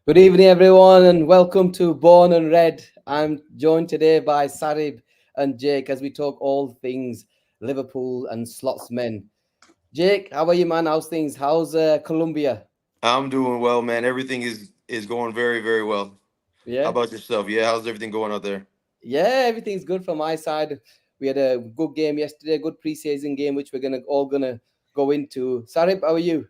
Good evening, everyone, and welcome to Born and Red. I'm joined today by Sarib and Jake as we talk all things Liverpool and Slotsmen. Jake, how are you, man? How's things? How's Colombia? I'm doing well, man. Everything is going very, very well. How Yeah, about yourself? Yeah, how's everything going out there? yeah, everything's good from my side. We had a good game yesterday, good preseason game, which we're gonna go into. Sarib, how are you?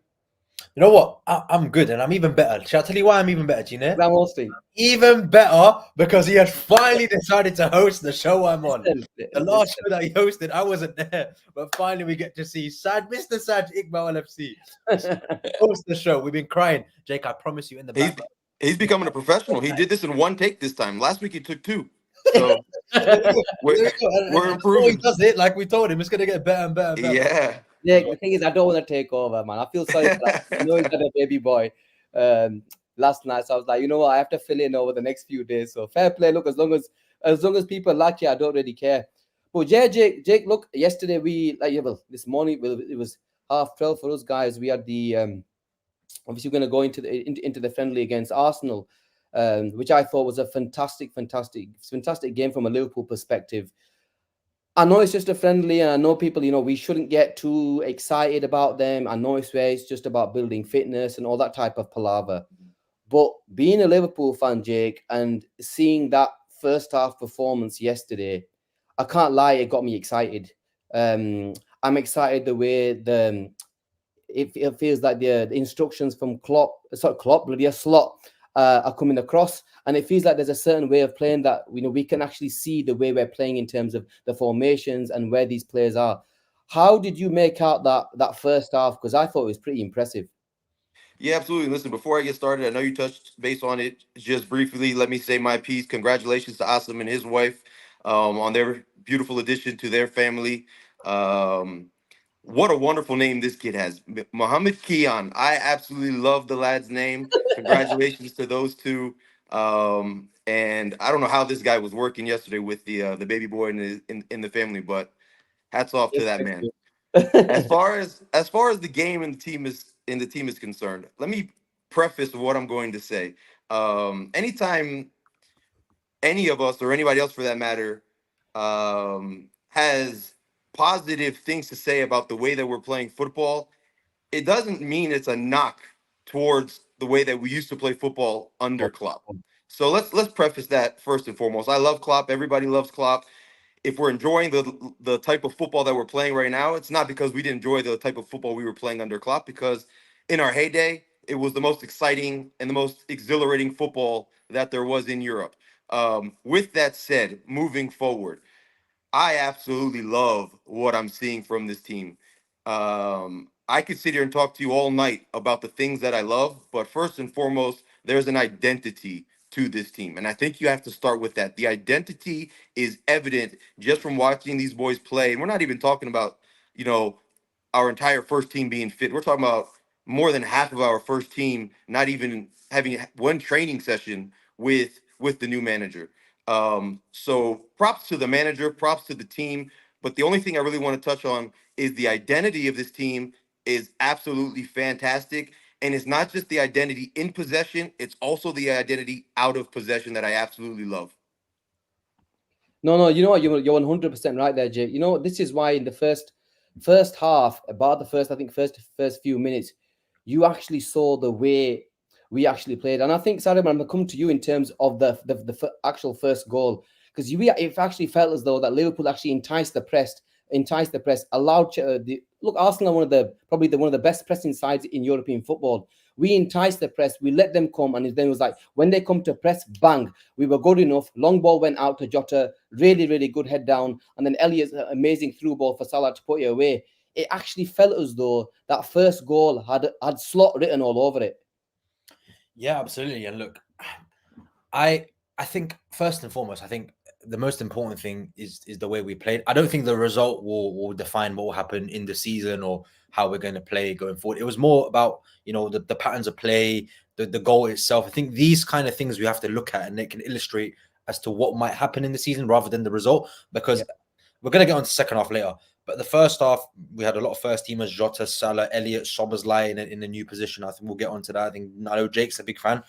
You know what? I'm good and I'm even better. Shall I tell you why I'm even better, Gina? Graham Austin. Even better because he had finally decided to host the show I'm on. Listen, The last show that he hosted, I wasn't there, but finally we get to see Mr. Saj Iqbal LFC listen. host the show. We've been crying. Jake, I promise you in the He's background. he's becoming a professional. He did this in one take this time. Last week he took two. There So we go. we're There we go. we're And the more he improving. does it, like we told him, it's going to get better and better and better. Yeah. Yeah, the thing is, I don't want to take over, man. I feel sorry for that. I know he's got a baby boy um, last night, so I was like, you know what, I have to fill in over the next few days. So fair play. Look, as long as people like you, I don't really care. But yeah, Jake, look, yesterday this morning, well, it was 12:30 for us guys. We had the obviously we're going to go into the friendly against Arsenal, which I thought was a fantastic game from a Liverpool perspective. I know it's just a friendly, and I know people, we shouldn't get too excited about them. I know it's just about building fitness and all that type of palaver. But being a Liverpool fan, Jake, and seeing that first half performance yesterday, I can't lie, it got me excited. I'm excited the way it feels like the instructions from Klopp, bloody Slot, are coming across, and it feels like there's a certain way of playing that we can actually see the way we're playing in terms of the formations and where these players are. How did you make out that first half? Because I thought it was pretty impressive. Yeah, absolutely. Listen, before I get started, I know you touched base on it just briefly. Let me say my piece. Congratulations to Asim and his wife on their beautiful addition to their family. Um, what a wonderful name this kid has, Mohammed Kian. I absolutely love the lad's name. Congratulations to those two. And I don't know how this guy was working yesterday with the baby boy in the family, but hats off to that man. As far as the game and the team is concerned, let me preface what I'm going to say. Anytime any of us or anybody else for that matter has positive things to say about the way that we're playing football, it doesn't mean it's a knock towards the way that we used to play football under Klopp. So let's preface that first and foremost. I love Klopp. Everybody loves Klopp. If we're enjoying the type of football that we're playing right now, it's not because we didn't enjoy the type of football we were playing under Klopp. Because in our heyday, it was the most exciting and the most exhilarating football that there was in Europe. With that said, moving forward, I absolutely love what I'm seeing from this team. I could sit here and talk to you all night about the things that I love, but first and foremost, there's an identity to this team. And I think you have to start with that. The identity is evident just from watching these boys play. And we're not even talking about, you know, our entire first team being fit. We're talking about more than half of our first team not even having one training session with the new manager. So props to the manager, props to the team. But the only thing I really want to touch on is the identity of this team is absolutely fantastic. And it's not just the identity in possession, it's also the identity out of possession that I absolutely love. No, you know what? You're 100% right there, Jake. You know, this is why in the first half, about the first, I think first few minutes, you actually saw the way we actually played. And I think, Sarah, I'm gonna come to you in terms of the actual first goal, because it actually felt as though that Liverpool actually enticed the press, allowed look, Arsenal are one of the best pressing sides in European football. We enticed the press, we let them come, and then it was like when they come to press, bang, we were good enough. Long ball went out to Jota, really, really good head down, and then Elliott's amazing through ball for Salah to put it away. It actually felt as though that first goal had slot written all over it. Yeah, absolutely. And look, I I think first and foremost, I think the most important thing is the way we played. I don't think the result will define what will happen in the season or how we're going to play going forward. It was more about the patterns of play, the goal itself. I think these kind of things we have to look at and it can illustrate as to what might happen in the season rather than the result. Because Yeah. we're going to get on to second half later. But the first half, we had a lot of first teamers: Jota, Salah, Elliott, Szoboszlai in a new position. I think we'll get onto that. I know Jake's a big fan.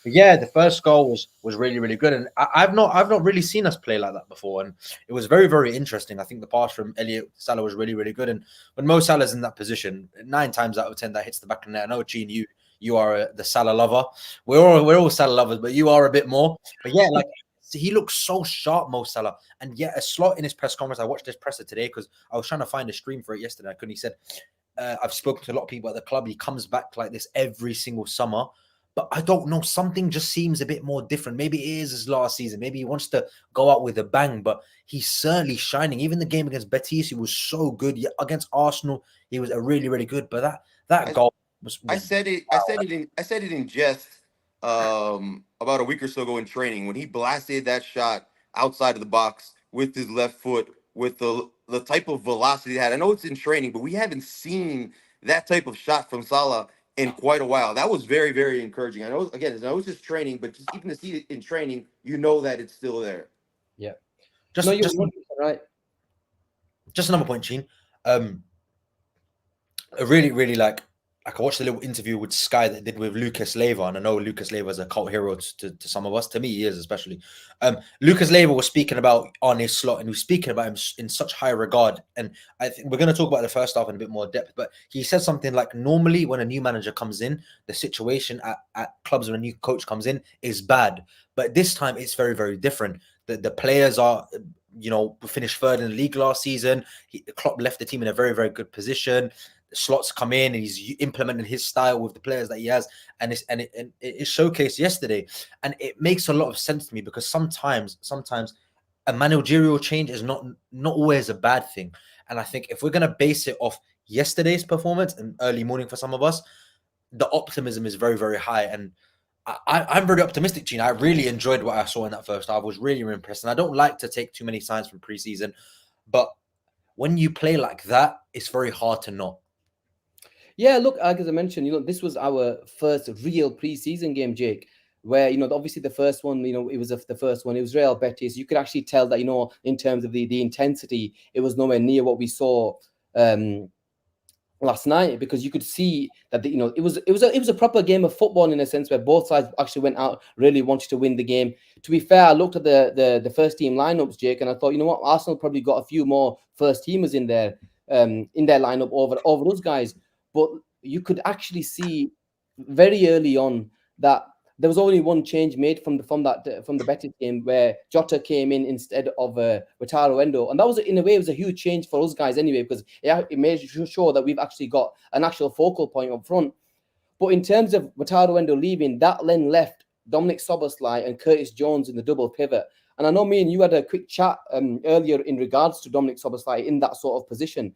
Yeah, the first goal was really, really good, and I've not really seen us play like that before, and it was very, very interesting. I think the pass from Elliott Salah was really, really good, and when Mo Salah's in that position, 9 times out of 10 that hits the back of the net. I know, Gene, you are the Salah lover. We're all Salah lovers, but you are a bit more. But yeah, like he looks so sharp, Mo Salah, and yet a slot in his press conference. I watched his presser today because I was trying to find a stream for it yesterday. I couldn't. He said, I've spoken to a lot of people at the club. He comes back like this every single summer. But I don't know. Something just seems a bit more different. Maybe it is his last season. Maybe he wants to go out with a bang. But he's certainly shining. Even the game against Betis, he was so good. Yeah, against Arsenal, he was a really, really good. But that goal was I said it in jest about a week or so ago in training when he blasted that shot outside of the box with his left foot with the type of velocity he had. I know it's in training, but we haven't seen that type of shot from Salah in quite a while. That was very, very encouraging. I know it's just training, but just even to see it in training, you know that it's still there. Yeah. Just right. Just another point, Gene. I really, really like I watched a little interview with Sky that did with Lucas Leiva, and I know Lucas Leiva is a cult hero to some of us. To me, he is especially. Lucas Leiva was speaking about Arne's slot, and he was speaking about him in such high regard. And I think we're going to talk about the first half in a bit more depth. But he said something like, normally when a new manager comes in, the situation at clubs when a new coach comes in is bad. But this time it's very, very different. The players are, finished third in the league last season. Klopp left the team in a very, very good position. Slots come in and he's implementing his style with the players that he has, and it showcased yesterday, and it makes a lot of sense to me because sometimes a managerial change is not always a bad thing. And I think if we're going to base it off yesterday's performance and early morning for some of us, the optimism is very, very high, and I'm very optimistic, Gene. I really enjoyed what I saw in that first half. I was really, really impressed, and I don't like to take too many signs from preseason, but when you play like that, it's very hard to not. Yeah, look, as I mentioned, this was our first real preseason game, Jake, where, obviously the first one, it was the first one, it was Real Betis. You could actually tell that, in terms of the intensity, it was nowhere near what we saw last night, because you could see that it was a proper game of football in a sense where both sides actually went out really wanted to win the game. To be fair, I looked at the first team lineups, Jake, and I thought, Arsenal probably got a few more first teamers in their lineup over those guys. But you could actually see very early on that there was only one change made from the Betis game, where Jota came in instead of Wataru Endo, and that was, in a way, it was a huge change for us guys anyway, because it made sure that we've actually got an actual focal point up front. But in terms of Wataru Endo leaving, that then left Dominic Szoboszlai and Curtis Jones in the double pivot. And I know me and you had a quick chat earlier in regards to Dominic Szoboszlai in that sort of position.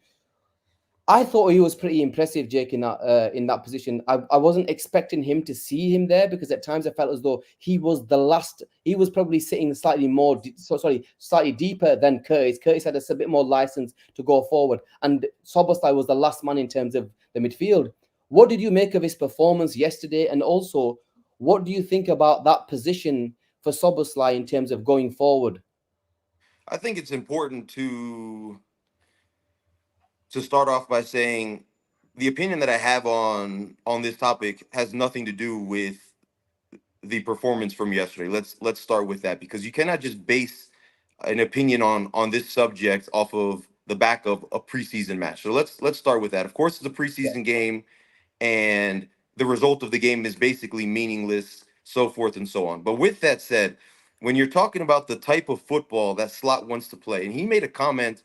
I thought he was pretty impressive, Jake, in that position. I wasn't expecting him to see him there, because at times I felt as though he was the last. He was probably sitting slightly deeper than Curtis. Curtis had a bit more license to go forward, and Szoboszlai was the last man in terms of the midfield. What did you make of his performance yesterday, and also what do you think about that position for Szoboszlai in terms of going forward? I think it's important to start off by saying the opinion that I have on this topic has nothing to do with the performance from yesterday. Let's start with that, because you cannot just base an opinion on this subject off of the back of a preseason match. So let's start with that. Of course, it's a preseason game, and the result of the game is basically meaningless, so forth and so on. But with that said, when you're talking about the type of football that Slot wants to play, and he made a comment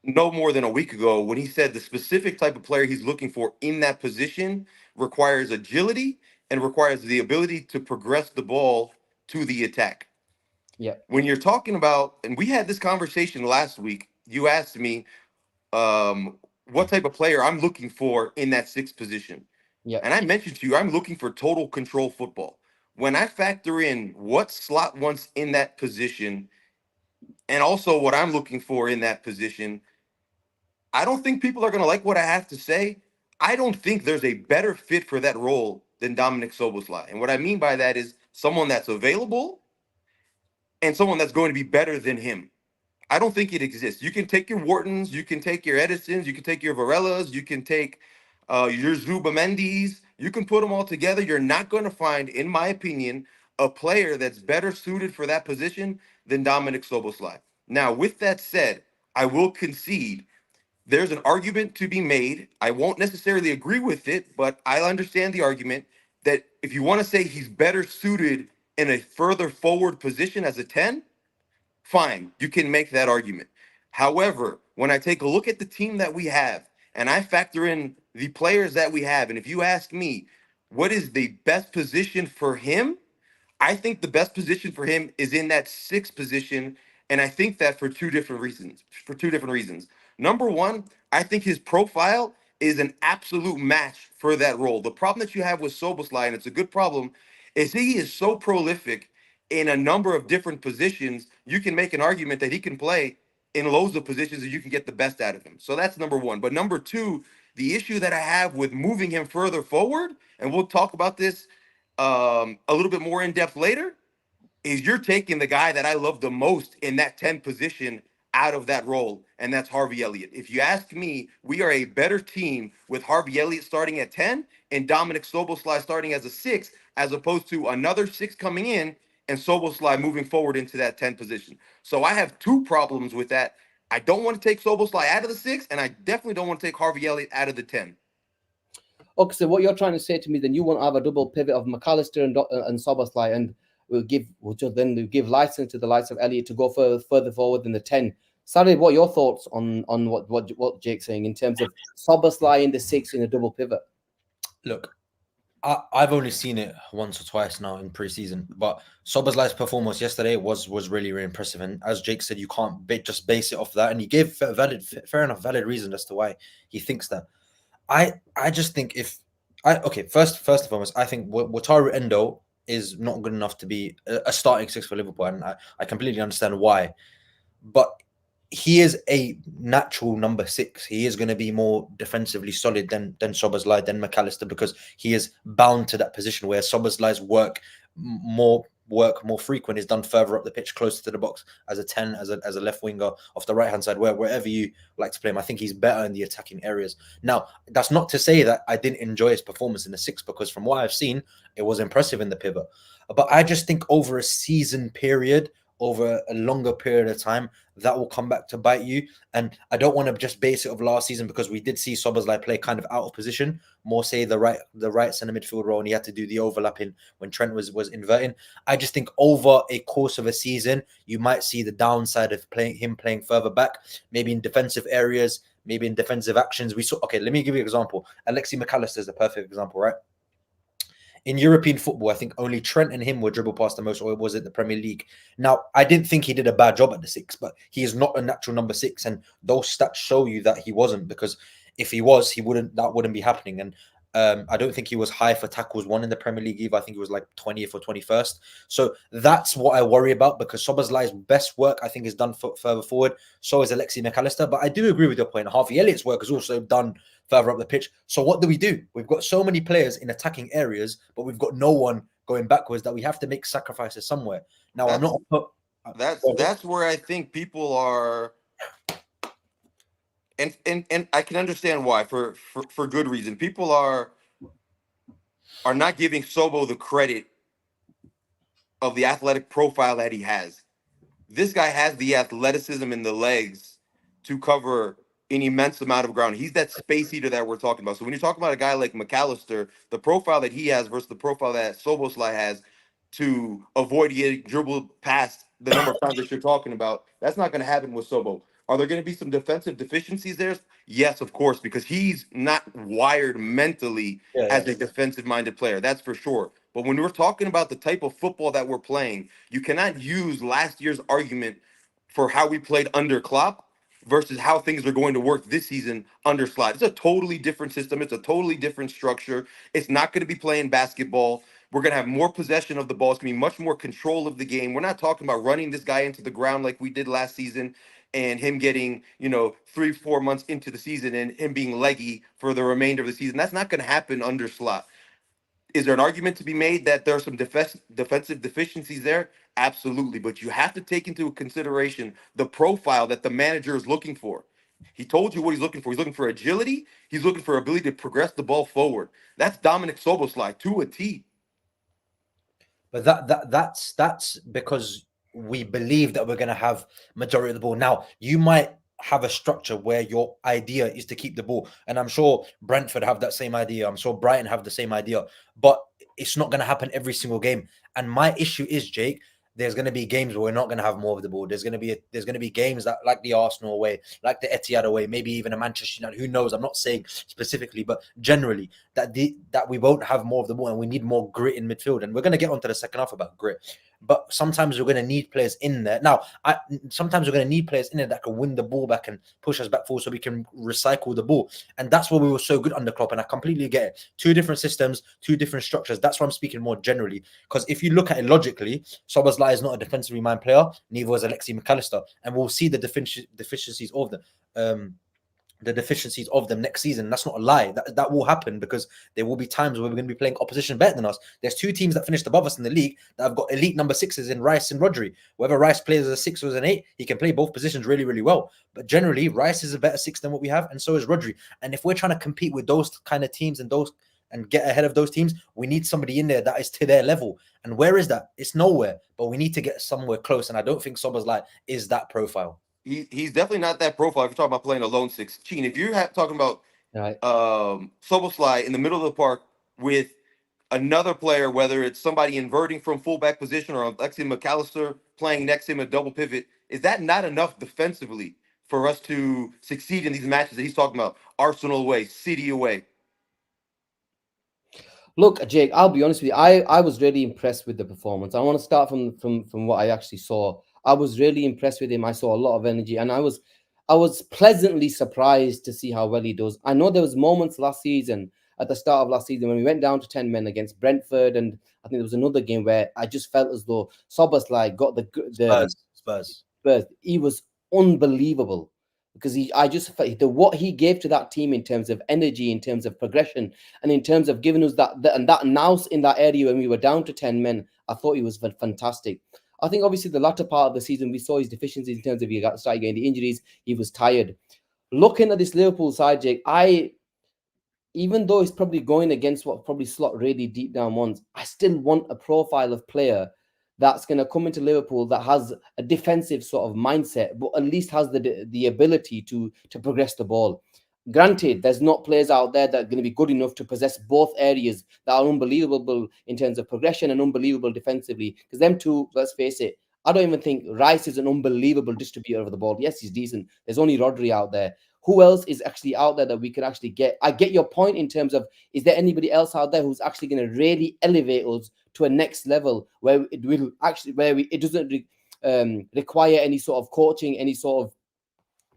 no more than a week ago when he said the specific type of player he's looking for in that position requires agility and requires the ability to progress the ball to the attack. Yeah. When you're talking about, and we had this conversation last week, you asked me what type of player I'm looking for in that sixth position. Yeah. And I mentioned to you, I'm looking for total control football. When I factor in what Slot wants in that position, and also what I'm looking for in that position, I don't think people are going to like what I have to say. I don't think there's a better fit for that role than Dominic Szoboszlai. And what I mean by that is someone that's available and someone that's going to be better than him. I don't think it exists. You can take your Whartons, you can take your Edisons, you can take your Varellas, you can take your Zubamendis, You can put them all together. You're not going to find, in my opinion, a player that's better suited for that position than Dominic Szoboszlai. Now, with that said, I will concede there's an argument to be made. I won't necessarily agree with it, but I understand the argument that if you want to say he's better suited in a further forward position as a 10, fine, you can make that argument. However, when I take a look at the team that we have and I factor in the players that we have, and if you ask me, what is the best position for him? I think the best position for him is in that sixth position, and I think that for two different reasons. Number one, I think his profile is an absolute match for that role. The problem that you have with Szoboszlai, and it's a good problem, is he is so prolific in a number of different positions. You can make an argument that he can play in loads of positions and you can get the best out of him. So that's number one. But number two, the issue that I have with moving him further forward, and we'll talk about this a little bit more in depth later, is you're taking the guy that I love the most in that 10 position out of that role, and that's Harvey Elliott. If you ask me, we are a better team with Harvey Elliott starting at 10 and Dominic Szoboszlai starting as a 6, as opposed to another 6 coming in and Szoboszlai moving forward into that 10 position. So I have two problems with that. I don't want to take Szoboszlai out of the 6, and I definitely don't want to take Harvey Elliott out of the 10. Okay, so what you're trying to say to me, then you want to have a double pivot of McAllister and Szoboszlai, and we'll give license to the likes of Elliott to go further forward than the 10. Sarib, what are your thoughts on what Jake's saying in terms of Szoboszlai in the 6 in a double pivot? Look, I've only seen it once or twice now in preseason, but Szoboszlai's performance yesterday was really, really impressive. And as Jake said, you can't just base it off that. And he gave fair enough valid reason as to why he thinks that. I just think first and foremost, I think Wataru Endo is not good enough to be a starting 6 for Liverpool, and I completely understand why. But he is a natural number 6. He is going to be more defensively solid than Szoboszlai, than McAllister, because he is bound to that position where Szoboszlai's more frequent is done further up the pitch, closer to the box, as a 10, as a left winger off the right hand side, wherever you like to play him. I think he's better in the attacking areas. Now, that's not to say that I didn't enjoy his performance in the 6, because from what I've seen, it was impressive in the pivot. But I just think over a season period, over a longer period of time, that will come back to bite you. And I don't want to just base it off last season, because we did see Szoboszlai play kind of out of position, more say the right center midfield role, and he had to do the overlapping when Trent was inverting. I just think over a course of a season, you might see the downside of him playing further back, maybe in defensive areas, maybe in defensive actions. Let me give you an example. Alexi McAllister is a perfect example, right? In European football, I think only Trent and him were dribbled past the most, or was it the Premier League? Now, I didn't think he did a bad job at the 6, but he is not a natural number 6, and those stats show you that he wasn't, because if he was, that wouldn't be happening. And I don't think he was high for tackles won in the Premier League either. I think he was like 20th or 21st. So that's what I worry about, because Szoboszlai's best work, I think, is done further forward. So is Alexi McAllister. But I do agree with your point. Harvey Elliott's work is also done further up the pitch. So what do? We've got so many players in attacking areas, but we've got no one going backwards, that we have to make sacrifices somewhere. Now, that's where I think people are, and I can understand why, for good reason. People are not giving Sobo the credit of the athletic profile that he has. This guy has the athleticism in the legs to cover an immense amount of ground. He's that space eater that we're talking about. So when you're talking about a guy like McAllister, the profile that he has versus the profile that Szoboszlai has to avoid getting dribbled past the number of times that you're talking about, that's not going to happen with Sobo. Are there going to be some defensive deficiencies there? Yes, of course, because he's not wired mentally as a defensive-minded player. That's for sure. But when we're talking about the type of football that we're playing, you cannot use last year's argument for how we played under Klopp versus how things are going to work this season under Slot. It's a totally different system. It's a totally different structure. It's not going to be playing basketball. We're going to have more possession of the ball. It's going to be much more control of the game. We're not talking about running this guy into the ground like we did last season and him getting, 3-4 months into the season and him being leggy for the remainder of the season. That's not going to happen under Slot. Is there an argument to be made that there are some defensive deficiencies there? Absolutely. But you have to take into consideration the profile that the manager is looking for. He told you what he's looking for. He's looking for agility. He's looking for ability to progress the ball forward. That's Dominic Szoboszlai to a T. But that's because we believe that we're going to have majority of the ball. Now, you might have a structure where your idea is to keep the ball, and I'm sure Brentford have that same idea. I'm sure Brighton have the same idea, but it's not going to happen every single game. And my issue is, Jake, there's going to be games where we're not going to have more of the ball. There's going to be games that, like the Arsenal away, like the Etihad away, maybe even a Manchester United. Who knows? I'm not saying specifically, but generally that we won't have more of the ball, and we need more grit in midfield. And we're going to get onto the second half about grit. But sometimes we're going to need players in there. Now, sometimes we're going to need players in there that can win the ball back and push us back forward so we can recycle the ball. And that's where we were so good under Klopp. And I completely get it. 2 different systems, 2 different structures. That's why I'm speaking more generally. Because if you look at it logically, Szoboszlai is not a defensively minded player. Neither was Alexi McAllister. And we'll see the deficiencies of them. Next season. That's not a lie. That will happen because there will be times where we're going to be playing opposition better than us. There's 2 teams that finished above us in the league that have got elite number 6s in Rice and Rodri. Whether Rice plays as a 6 or as an 8, he can play both positions really, really well. But generally, Rice is a better 6 than what we have, and so is Rodri. And if we're trying to compete with those kind of teams and get ahead of those teams, we need somebody in there that is to their level. And where is that? It's nowhere. But we need to get somewhere close. And I don't think Szoboszlai is that profile. He's definitely not that profile if you're talking about playing a lone 6. Cheen, if you're talking about Szoboszlai in the middle of the park with another player, whether it's somebody inverting from fullback position or Alexi McAllister playing next to him a double pivot, is that not enough defensively for us to succeed in these matches that he's talking about? Arsenal away, City away. Look, Jake, I'll be honest with you. I was really impressed with the performance. I want to start from what I actually saw. I was really impressed with him. I saw a lot of energy, and I was pleasantly surprised to see how well he does. I know there was moments last season, at the start of last season, when we went down to 10 men against Brentford, and I think there was another game where I just felt as though Szoboszlai got the Spurs. He was unbelievable because I just felt what he gave to that team in terms of energy, in terms of progression, and in terms of giving us that nous in that area when we were down to 10 men. I thought he was fantastic. I think obviously the latter part of the season, we saw his deficiencies in terms of he started getting the injuries. He was tired. Looking at this Liverpool side, Jake, even though it's probably going against what probably Slot really deep down wants, I still want a profile of player that's going to come into Liverpool that has a defensive sort of mindset, but at least has the ability to progress the ball. Granted, there's not players out there that are going to be good enough to possess both areas that are unbelievable in terms of progression and unbelievable defensively. Because them two, let's face it, I don't even think Rice is an unbelievable distributor of the ball. Yes, he's decent. There's only Rodri out there. Who else is actually out there that we could actually get? I get your point in terms of, is there anybody else out there who's actually going to really elevate us to a next level where it will actually, it doesn't require any sort of coaching, any sort of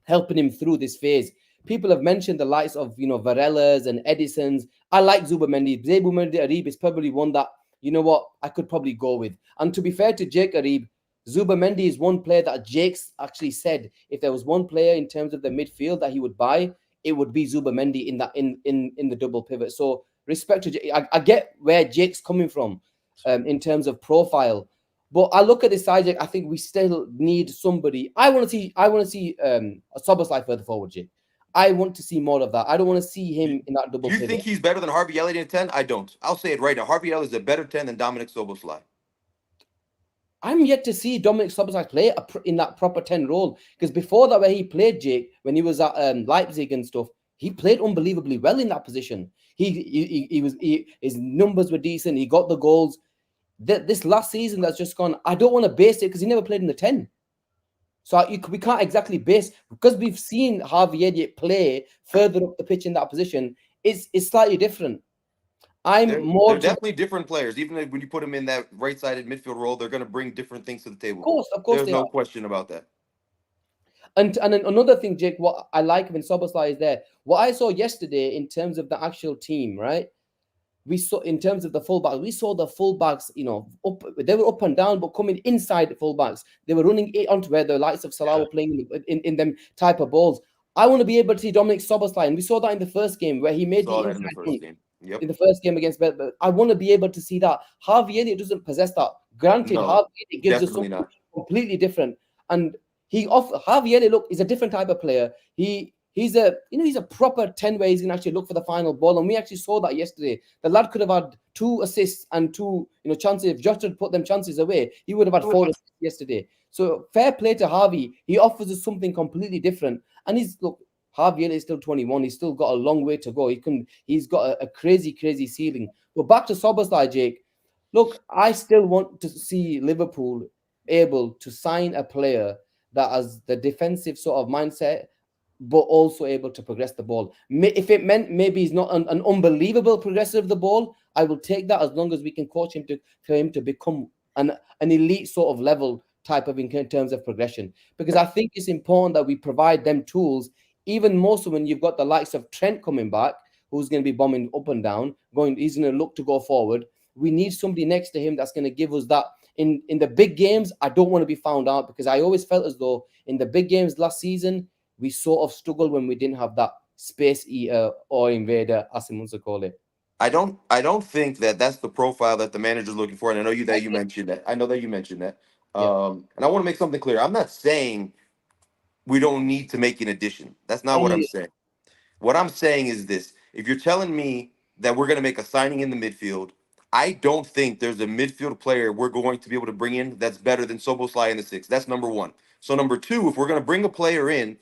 helping him through this phase? People have mentioned the likes of, Varela's and Edison's. I like Zubamendi. Arib is probably one that, I could probably go with. And to be fair to Jake Arib, Zubamendi is one player that Jake's actually said if there was one player in terms of the midfield that he would buy, it would be Zubamendi in the double pivot. So respect to Jake. I get where Jake's coming from in terms of profile. But I look at this side, Jake, I think we still need somebody. I want to see a Szoboszlai further forward, Jake. I want to see more of that. I don't want to see him in that double pivot. You think he's better than Harvey Elliott in 10? I don't. I'll say it right now. Harvey Elliott is a better 10 than Dominic Szoboszlai. I'm yet to see Dominic Szoboszlai play in that proper 10 role. Because before that, where he played, Jake, when he was at Leipzig and stuff, he played unbelievably well in that position. His numbers were decent. He got the goals. This last season that's just gone, I don't want to base it because he never played in the 10. So we can't exactly base, because we've seen Harvey Elliott play further up the pitch in that position. It's slightly different. They're definitely different players. Even when you put them in that right-sided midfield role, they're going to bring different things to the table. Of course, there's no question about that. And then another thing, Jake, what I like when Szoboszlai is there, what I saw yesterday in terms of the actual team, right? We saw in terms of the fullbacks, we saw the fullbacks, they were up and down, but coming inside the fullbacks, they were running it onto where the likes of Salah were playing in them type of balls. I want to be able to see Dominic Szoboszlai, and we saw that in the first game where he made in the first game against Bedford. I want to be able to see that. Harvey Elliott doesn't possess that. Granted, Harvey Elliott gives us something completely different, and Harvey Elliott, look, is a different type of player. He he's a proper 10 where he's going to actually look for the final ball. And we actually saw that yesterday. The lad could have had 2 assists and 2 chances. If Josh had put them chances away, he would have had 4 assists yesterday. So fair play to Harvey. He offers us something completely different. And Harvey Elliott is still 21. He's still got a long way to go. He's got a crazy, crazy ceiling. But back to Szoboszlai, Jake. Look, I still want to see Liverpool able to sign a player that has the defensive sort of mindset, but also able to progress the ball. If it meant maybe he's not an unbelievable progressor of the ball, I will take that as long as we can coach him for him to become an elite sort of level type of in terms of progression. Because I think it's important that we provide them tools, even more so when you've got the likes of Trent coming back, who's going to be bombing up and down, he's going to look to go forward. We need somebody next to him that's going to give us that. In the big games, I don't want to be found out, because I always felt as though in the big games last season, we sort of struggled when we didn't have that space eater or invader, Asim wants to call it. I don't think that that's the profile that the manager's looking for. And I know you mentioned that. I know that you mentioned that. And I want to make something clear. I'm not saying we don't need to make an addition. That's not what I'm saying. What I'm saying is this. If you're telling me that we're going to make a signing in the midfield, I don't think there's a midfield player we're going to be able to bring in that's better than Szoboszlai in the 6. That's number one. So number two, if we're going to bring a player in,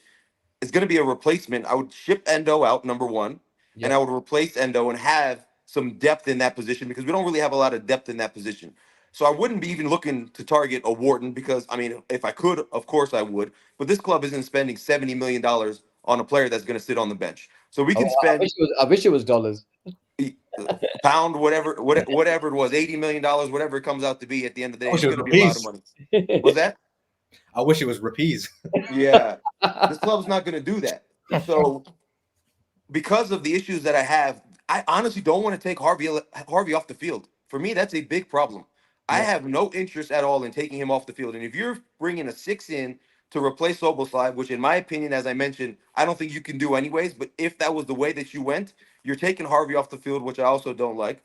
it's going to be a replacement. I would ship Endo out, number one, and I would replace Endo and have some depth in that position, because we don't really have a lot of depth in that position. So I wouldn't be even looking to target a Wharton, because, I mean, if I could, of course I would. But this club isn't spending $70 million on a player that's going to sit on the bench. So we can spend. I wish it was dollars. Pound, whatever it was, $80 million, whatever it comes out to be at the end of the day, it's going to be a lot of money. What's that? I wish it was rupees. Yeah, this club's not going to do that. So, because of the issues that I have, I honestly don't want to take Harvey off the field. For me, that's a big problem. I have no interest at all in taking him off the field. And if you're bringing a 6 in to replace Szoboszlai, which in my opinion, as I mentioned, I don't think you can do anyways. But if that was the way that you went, you're taking Harvey off the field, which I also don't like.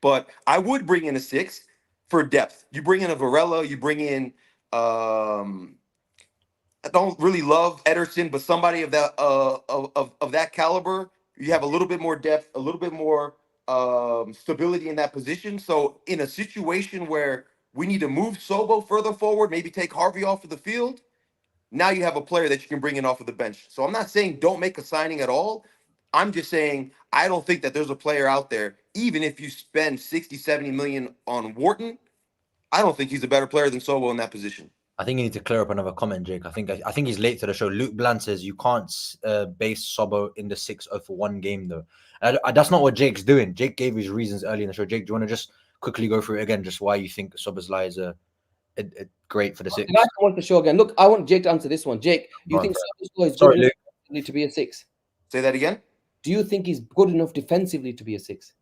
But I would bring in a 6 for depth. You bring in a Varela, you bring in I don't really love Ederson, but somebody of that of that caliber, you have a little bit more depth, a little bit more stability in that position. So in a situation where we need to move Sobo further forward, maybe take Harvey off of the field, now you have a player that you can bring in off of the bench. So I'm not saying don't make a signing at all. I'm just saying I don't think that there's a player out there, even if you spend 60, 70 million on Wharton, I don't think he's a better player than Sobo in that position. I think you need to clear up another comment, Jake. I think he's late to the show. Luke Bland says you can't base Sobo in the 6 for one game, though. That's not what Jake's doing. Jake gave his reasons early in the show. Jake, do you want to just quickly go through it again, just why you think Szoboszlai is a great for the 6? I want the show again. Look, I want Jake to answer this one. Jake, you think Szoboszlai is good enough to be a 6? Say that again? Do you think he's good enough defensively to be a 6?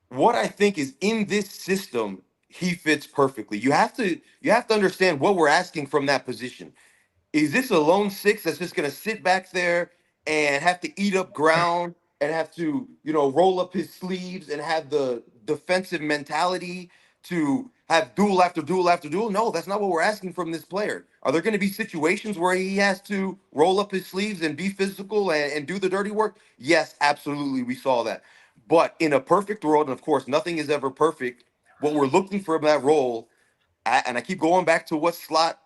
What I think is in this system, he fits perfectly. You have to understand what we're asking from that position. Is this a lone 6 that's just going to sit back there and have to eat up ground and have to, roll up his sleeves and have the defensive mentality to have duel after duel after duel? No, that's not what we're asking from this player. Are there going to be situations where he has to roll up his sleeves and be physical and do the dirty work? Yes, absolutely. We saw that. But in a perfect world, and of course, nothing is ever perfect, what we're looking for in that role, and I keep going back to what Slot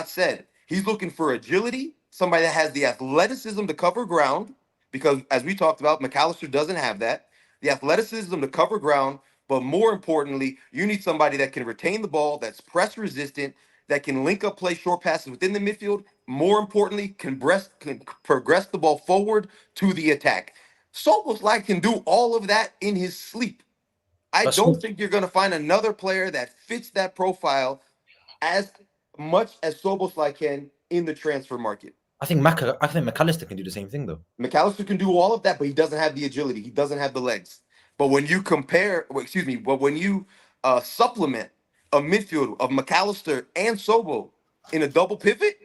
said, he's looking for agility, somebody that has the athleticism to cover ground, because as we talked about, McAllister doesn't have that. The athleticism to cover ground, but more importantly, you need somebody that can retain the ball, that's press resistant, that can link up, play short passes within the midfield. More importantly, can progress the ball forward to the attack. Szoboszlai can do all of that in his sleep. I don't think you're going to find another player that fits that profile as much as Szoboszlai can in the transfer market. I think McAllister can do the same thing, though. McAllister can do all of that, but he doesn't have the agility. He doesn't have the legs. But when you supplement a midfield of McAllister and Sobo in a double pivot,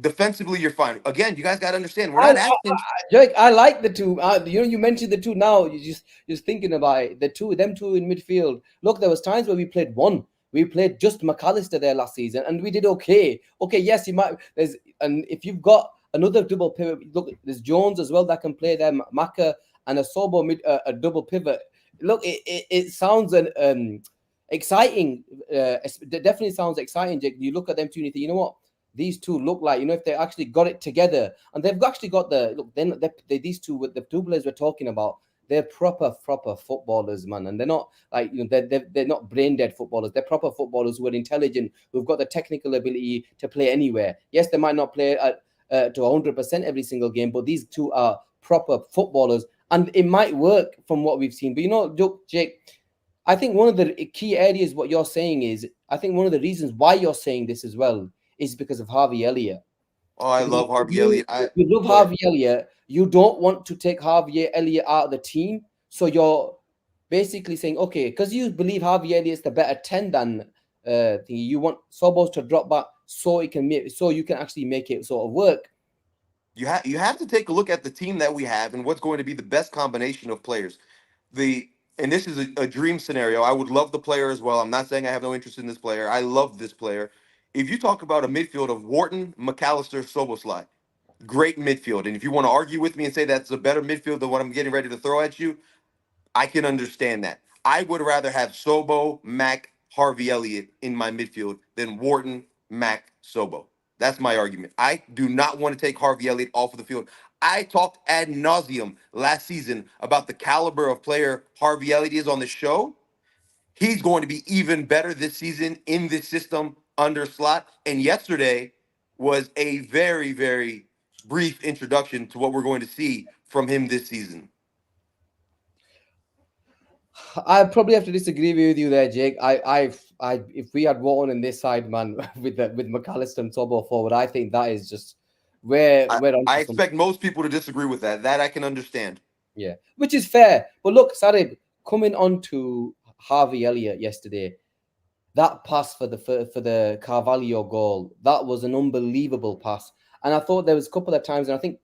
defensively, you're fine. Again, you guys got to understand, we're not asking. Jake, I like the two. You mentioned the two now. You just thinking about it. Them two in midfield. Look, there was times where we played one. We played just McAllister there last season, and we did okay. Okay, yes, and if you've got another double pivot. Look, there's Jones as well that can play there, Maka and a Sobo a double pivot. Look, it sounds exciting. It definitely sounds exciting, Jake. You look at them two and you think, you know what? These two look like, if they actually got it together, and they've actually got these two with the two players we're talking about, they're proper footballers, man. And they're not like, they're not brain dead footballers. They're proper footballers who are intelligent, who've got the technical ability to play anywhere. Yes, they might not play to 100% every single game, but these two are proper footballers, and it might work from what we've seen. But look, Jake, I think one of the key areas what you're saying is, I think one of the reasons why you're saying this as well is because of Harvey Elliott. Oh, I love Harvey Elliott. You love Harvey Elliott. You don't want to take Harvey Elliott out of the team. So you're basically saying, okay, because you believe Harvey Elliott's the better 10 than you want Sobos to drop back so you can actually make it sort of work. You have to take a look at the team that we have and what's going to be the best combination of players. And this is a dream scenario. I would love the player as well. I'm not saying I have no interest in this player. I love this player. If you talk about a midfield of Wharton, McAllister, Szoboszlai, great midfield. And if you want to argue with me and say that's a better midfield than what I'm getting ready to throw at you, I can understand that. I would rather have Sobo, Mac, Harvey Elliott in my midfield than Wharton, Mac, Sobo. That's my argument. I do not want to take Harvey Elliott off of the field. I talked ad nauseum last season about the caliber of player Harvey Elliott is on the show. He's going to be even better this season in this system under Slot. And yesterday was a very, very brief introduction to what we're going to see from him this season. I probably have to disagree with you there, Jake. If we had Wharton in this side, man, with McAllister and Sobo forward, I think that is just where I expect most people to disagree with that. That I can understand. Yeah, which is fair. But look, Sarib, coming on to Harvey Elliott yesterday, that pass for the Carvalho goal, that was an unbelievable pass. And I thought there was a couple of times, and I think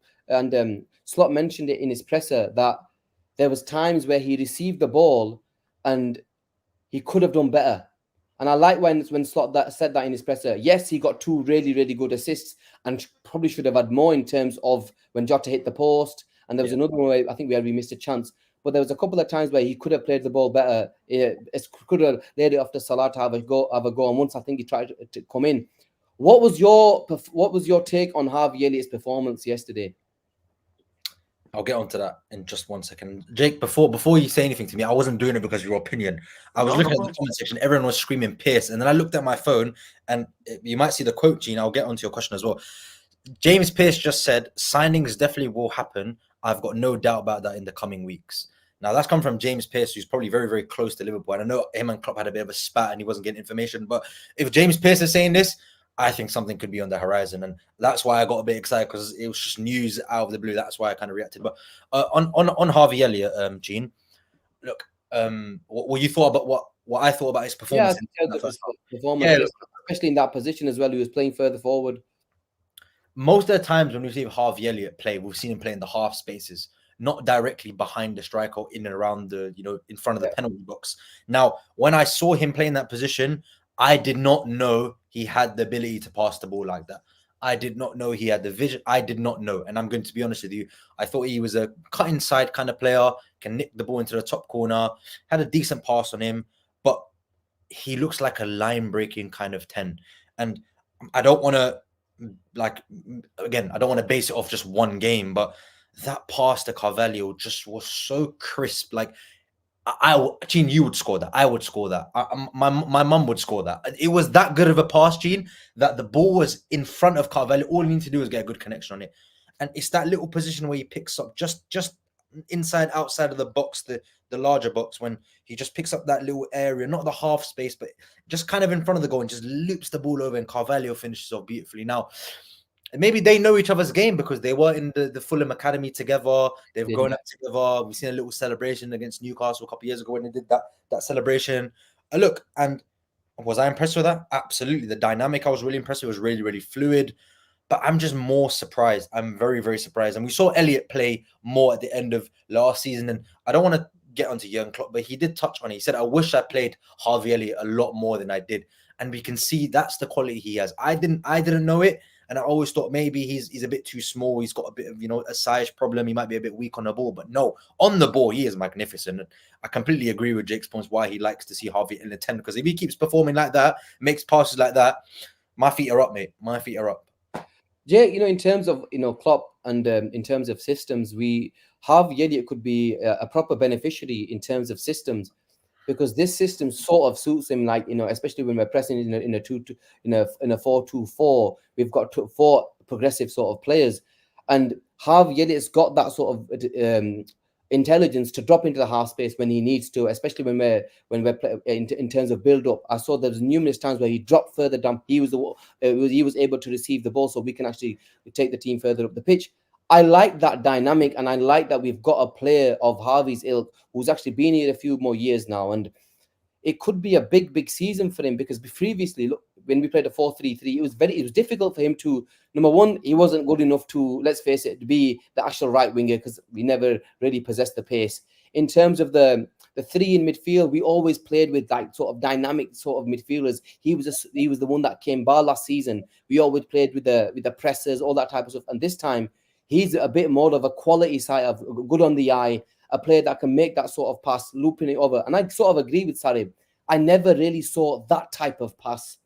Slot mentioned it in his presser, that there was times where he received the ball and he could have done better. And I like when Slot said that in his presser. Yes, he got 2 really, really good assists and probably should have had more in terms of when Jota hit the post. And there was another one where I think we missed a chance. But there was a couple of times where he could have played the ball better. Could have laid it off to Salah to have a go. And once I think he tried to come in. What was your take on Harvey Elliott's performance yesterday? I'll get onto that in just 1 second. Jake, before you say anything to me, I wasn't doing it because of your opinion. I was looking at the comment section. Everyone was screaming Pierce. And then I looked at my phone and you might see the quote, Gene. I'll get onto your question as well. James Pierce just said, signings definitely will happen. I've got no doubt about that in the coming weeks. Now, that's come from James Pierce, who's probably very, very close to Liverpool. And I know him and Klopp had a bit of a spat and he wasn't getting information. But if James Pierce is saying this, I think something could be on the horizon. And that's why I got a bit excited, because it was just news out of the blue. That's why I kind of reacted. But on Harvey Elliott, Gene, look, what you thought about what I thought about his performance? Especially in that position as well. He was playing further forward. Most of the times when we see Harvey Elliott play, we've seen him play in the half spaces, not directly behind the striker or in and around in front of the penalty box. Now, when I saw him play in that position, I did not know he had the ability to pass the ball like that. I did not know he had the vision. I did not know. And I'm going to be honest with you. I thought he was a cut inside kind of player, can nick the ball into the top corner, had a decent pass on him, but he looks like a line breaking kind of 10. And I don't want to, I don't want to base it off just one game, but that pass to Carvalho just was so crisp. Like, Gene, you would score that. I would score that. My mum would score that. It was that good of a pass, Gene, that the ball was in front of Carvalho. All you need to do is get a good connection on it. And it's that little position where he picks up just inside, outside of the box, the larger box, when he just picks up that little area, not the half space, but just kind of in front of the goal and just loops the ball over, and Carvalho finishes off beautifully. Now, maybe they know each other's game because they were in the Fulham Academy together. They've grown up together. We've seen a little celebration against Newcastle a couple of years ago when they did that celebration. Look, and was I impressed with that? Absolutely. The dynamic I was really impressed with. It was really, really fluid. But I'm just more surprised. I'm very, very surprised. And we saw Elliott play more at the end of last season. And I don't want to get onto Jurgen Klopp, but he did touch on it. He said, I wish I played Harvey Elliott a lot more than I did. And we can see that's the quality he has. I didn't know it. And I always thought maybe he's a bit too small. He's got a bit of, a size problem. He might be a bit weak on the ball. But no, on the ball, he is magnificent. And I completely agree with Jake's points why he likes to see Harvey in the 10. Because if he keeps performing like that, makes passes like that, my feet are up, mate. My feet are up. Jake, in terms of Klopp and in terms of systems, Harvey Elliott could be a proper beneficiary in terms of systems, because this system sort of suits him. Like especially when we're pressing in a 4-2-4, we've got 4 progressive sort of players, and Harvey Elliott's got that sort of intelligence to drop into the half space when he needs to, especially when we're in terms of build up. I saw there's numerous times where he dropped further down. He was able to receive the ball, so we can actually take the team further up the pitch. I like that dynamic, and I like that we've got a player of Harvey's ilk who's actually been here a few more years now, and it could be a big season for him, because previously, look, when we played a 4-3-3, it was difficult for him to, number one, he wasn't good enough to, let's face it, to be the actual right winger, because we never really possessed the pace. In terms of the 3 in midfield, we always played with like sort of dynamic sort of midfielders. He was the one that came bar last season. We always played with the pressers, all that type of stuff. And this time, he's a bit more of a quality side of good on the eye, a player that can make that sort of pass, looping it over. And I sort of agree with Sarib. I never really saw that type of pass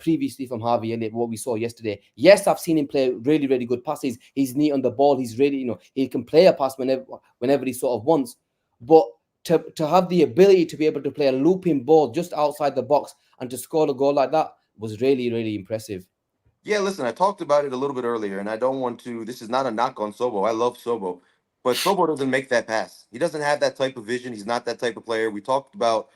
previously from Harvey Elliott, what we saw yesterday. Yes, I've seen him play really good passes. He's neat on the ball. He's really, he can play a pass whenever he sort of wants. But to have the ability to be able to play a looping ball just outside the box and to score a goal like that was really impressive. Yeah, listen, I talked about it a little bit earlier, and I don't want to. This is not a knock on Sobo. I love Sobo, but Sobo doesn't make that pass. He doesn't have that type of vision. He's not that type of player. We talked about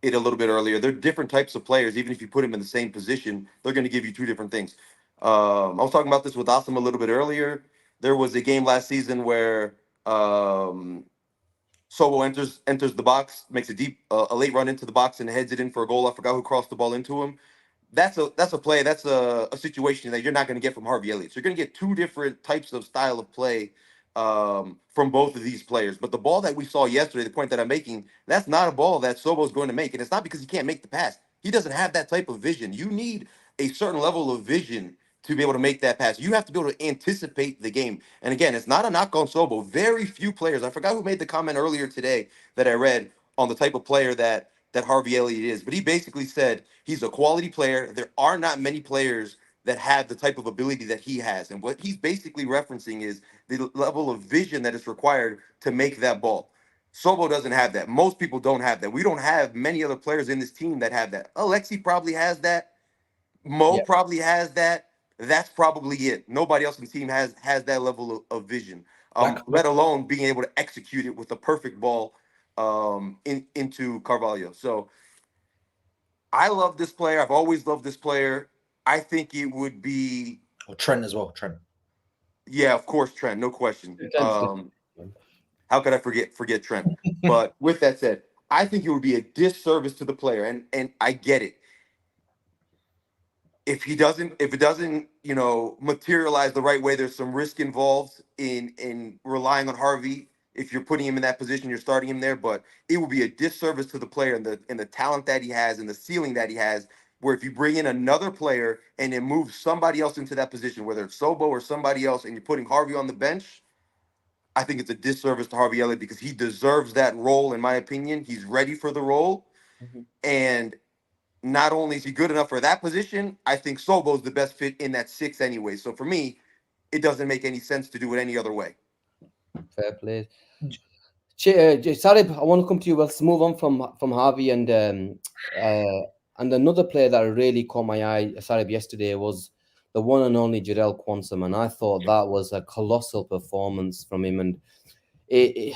it a little bit earlier. They're different types of players. Even if you put him in the same position, they're going to give you 2 different things. I was talking about this with Asim a little bit earlier. There was a game last season where Sobo enters the box, makes a late run into the box, and heads it in for a goal. I forgot who crossed the ball into him. That's a play. That's a situation that you're not going to get from Harvey Elliott. So you're going to get 2 different types of style of play from both of these players. But the ball that we saw yesterday, the point that I'm making, that's not a ball that Sobo's going to make. And it's not because he can't make the pass. He doesn't have that type of vision. You need a certain level of vision to be able to make that pass. You have to be able to anticipate the game. And again, it's not a knock on Sobo. Very few players. I forgot who made the comment earlier today that I read on the type of player that Harvey Elliott is. But he basically said he's a quality player. There are not many players that have the type of ability that he has. And what he's basically referencing is the level of vision that is required to make that ball. Sobo doesn't have that. Most people don't have that. We don't have many other players in this team that have that. Alexi probably has that. Mo probably has that. That's probably it. Nobody else in the team has that level of vision, let alone being able to execute it with a perfect ball into Carvalho. So I love this player. I've always loved this player. I think it would be Trent as well. Trent. Yeah, of course, Trent. No question. How could I forget Trent? But with that said, I think it would be a disservice to the player, and I get it. If it doesn't, materialize the right way, there's some risk involved in relying on Harvey. If you're putting him in that position, you're starting him there. But it will be a disservice to the player and the talent that he has and the ceiling that he has. Where if you bring in another player and then move somebody else into that position, whether it's Sobo or somebody else, and you're putting Harvey on the bench, I think it's a disservice to Harvey Elliott because he deserves that role, in my opinion. He's ready for the role. Mm-hmm. And not only is he good enough for that position, I think Sobo's the best fit in that 6 anyway. So for me, it doesn't make any sense to do it any other way. Fair play. Sarib, I want to come to you. Let's move on from Harvey and another player that really caught my eye, Sarib, yesterday was the one and only Jarell Quansah, and I thought that was a colossal performance from him. And you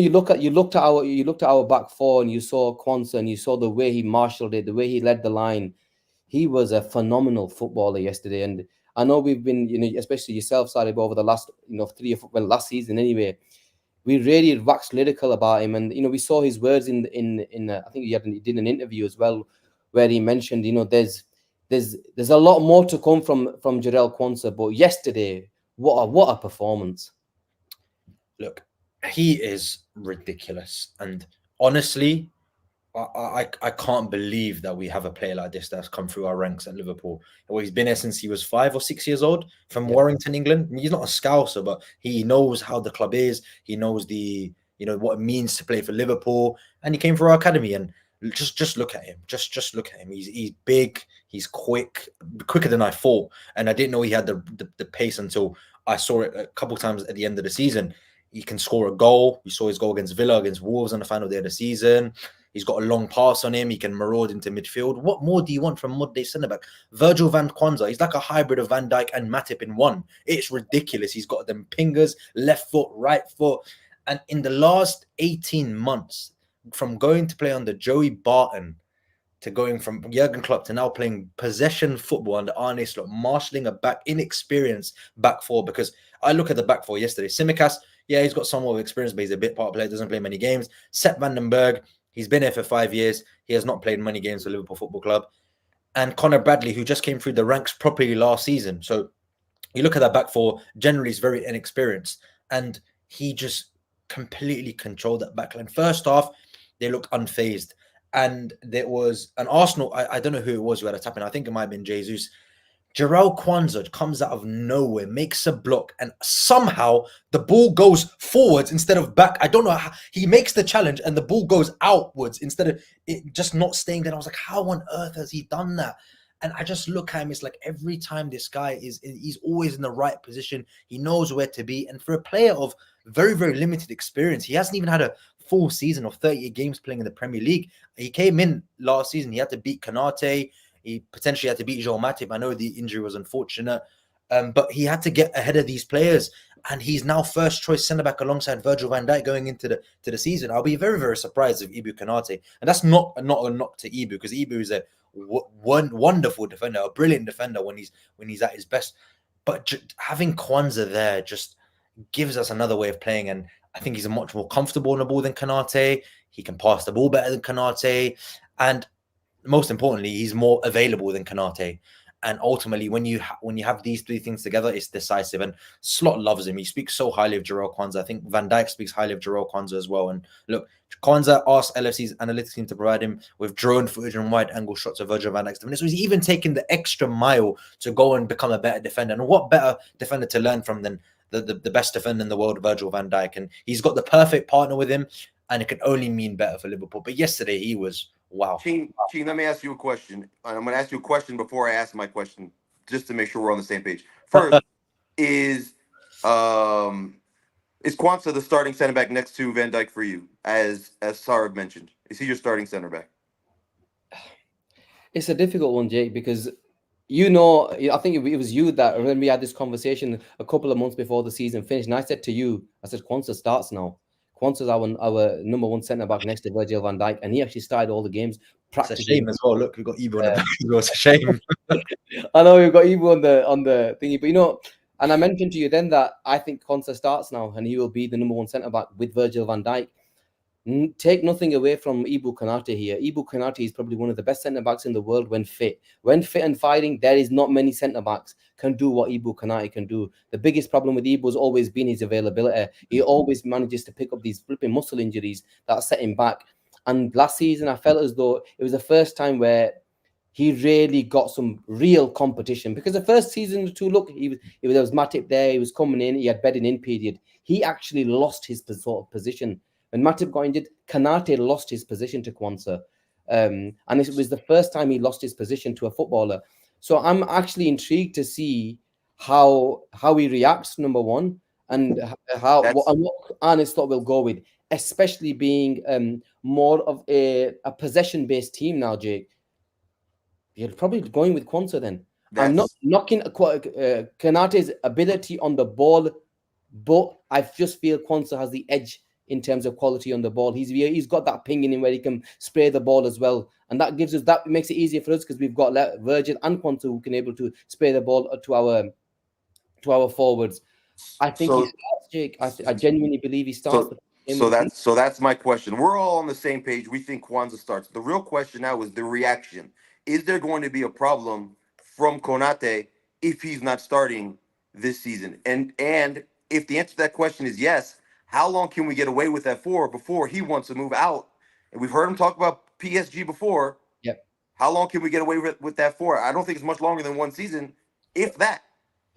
looked at our back 4 and you saw Quansah and you saw the way he marshaled it, the way he led the line. He was a phenomenal footballer yesterday, and I know we've been, especially yourself, Sarib, over the last, 3 or 4, well, last season anyway. We really waxed lyrical about him, and we saw his words in I think he did an interview as well, where he mentioned, there's a lot more to come from Jarell Quansah, but yesterday, what a performance! Look, he is ridiculous, and honestly, I can't believe that we have a player like this that's come through our ranks at Liverpool. Well, he's been there since he was 5 or 6 years old from Warrington, England. I mean, he's not a scouser, but he knows how the club is. He knows what it means to play for Liverpool, and he came through our academy. And just look at him. Just look at him. He's big. He's quick, quicker than I thought, and I didn't know he had the pace until I saw it a couple times at the end of the season. He can score a goal. We saw his goal against Villa, against Wolves on the final day of the season. He's got a long pass on him. He can maraud into midfield. What more do you want from modern-day centre-back? Virgil van Quansah, he's like a hybrid of Van Dijk and Matip in one. It's ridiculous. He's got them pingers, left foot, right foot. And in the last 18 months, from going to play under Joey Barton to going from Jurgen Klopp to now playing possession football under Arne Slot, marshalling a inexperienced back four, because I look at the back four yesterday. Tsimikas, yeah, he's got some more experience, but he's a bit part player, doesn't play many games. Sepp Vandenberg, he's been here for 5 years. He has not played many games for Liverpool Football Club. And Connor Bradley, who just came through the ranks properly last season. So you look at that back four, generally is very inexperienced. And he just completely controlled that backline. First half, they looked unfazed. And there was an Arsenal, I don't know who it was who had a tap in. I think it might have been Jesus. Jarell Quansah comes out of nowhere, makes a block, and somehow the ball goes forwards instead of back. I don't know how he makes the challenge and the ball goes outwards instead of it just not staying there. I was like, how on earth has he done that? And I just look at him, it's like every time this guy he's always in the right position. He knows where to be. And for a player of very, very limited experience, he hasn't even had a full season of 38 games playing in the Premier League. He came in last season, he had to beat Konate. He potentially had to beat Joel Matip. I know the injury was unfortunate, but he had to get ahead of these players. And he's now first choice centre-back alongside Virgil van Dijk going into the season. I'll be very, very surprised if Ibu Konate, and that's not a knock to Ibu, because Ibu is a wonderful defender, a brilliant defender when he's at his best. But having Quansah there just gives us another way of playing. And I think he's much more comfortable on the ball than Konate. He can pass the ball better than Konate. And most importantly, he's more available than Konate. And ultimately, when you have these three things together, it's decisive. And Slot loves him. He speaks so highly of Jarell Quansah. I think Van Dijk speaks highly of Jarell Quansah as well. And look, Quansah asked LFC's analytics team to provide him with drone footage and wide-angle shots of Virgil van Dijk's defense. So he's even taken the extra mile to go and become a better defender. And what better defender to learn from than the best defender in the world, Virgil van Dijk? And he's got the perfect partner with him, and it can only mean better for Liverpool. But yesterday, he was... Wow. Ching, let me ask you a question. I'm going to ask you a question before I ask my question, just to make sure we're on the same page. First, is Quansah the starting center back next to Van Dijk for you, as Sarib mentioned? Is he your starting center back? It's a difficult one, Jake, because I think it was you that when we had this conversation a couple of months before the season finished, and I said Quansah starts now. Quansah's our number one centre back next to Virgil van Dijk, and he actually started all the games practically. It's a shame as well. Look, we've got Ibu on the back as well. It's a shame. I know we've got Ibu on the thingy, but and I mentioned to you then that I think Quansah starts now, and he will be the number one centre back with Virgil van Dijk. Take nothing away from Ibu Konate here. Ibu Konate is probably one of the best centre backs in the world when fit. When fit and fighting, there is not many centre backs can do what Ibu Konate can do. The biggest problem with Ibu has always been his availability. He always manages to pick up these flipping muscle injuries that set him back. And last season, I felt as though it was the first time where he really got some real competition, because the first season or two, look, there was Matip there, he was coming in, he had bedding in period. He actually lost his sort of position. When Matip got injured, Konate lost his position to Quansah. And it was the first time he lost his position to a footballer. So I'm actually intrigued to see how he reacts, number one, and what Arne Slot will go with, especially being more of a possession-based team now, Jake. You're probably going with Quansah then. I'm not knocking Konate's ability on the ball, but I just feel Quansah has the edge in terms of quality on the ball. He's got that ping in him where he can spray the ball as well, and that makes it easier for us because we've got Virgil and Quansah who can able to spray the ball to our forwards. I think he starts, Jake. I genuinely believe he starts. So that's my question. We're all on the same page. We think Quansah starts. The real question now is the reaction. Is there going to be a problem from Konate if he's not starting this season? And if the answer to that question is yes, how long can we get away with that for before he wants to move out? And we've heard him talk about PSG before. Yep. How long can we get away with that for? I don't think it's much longer than one season, if that.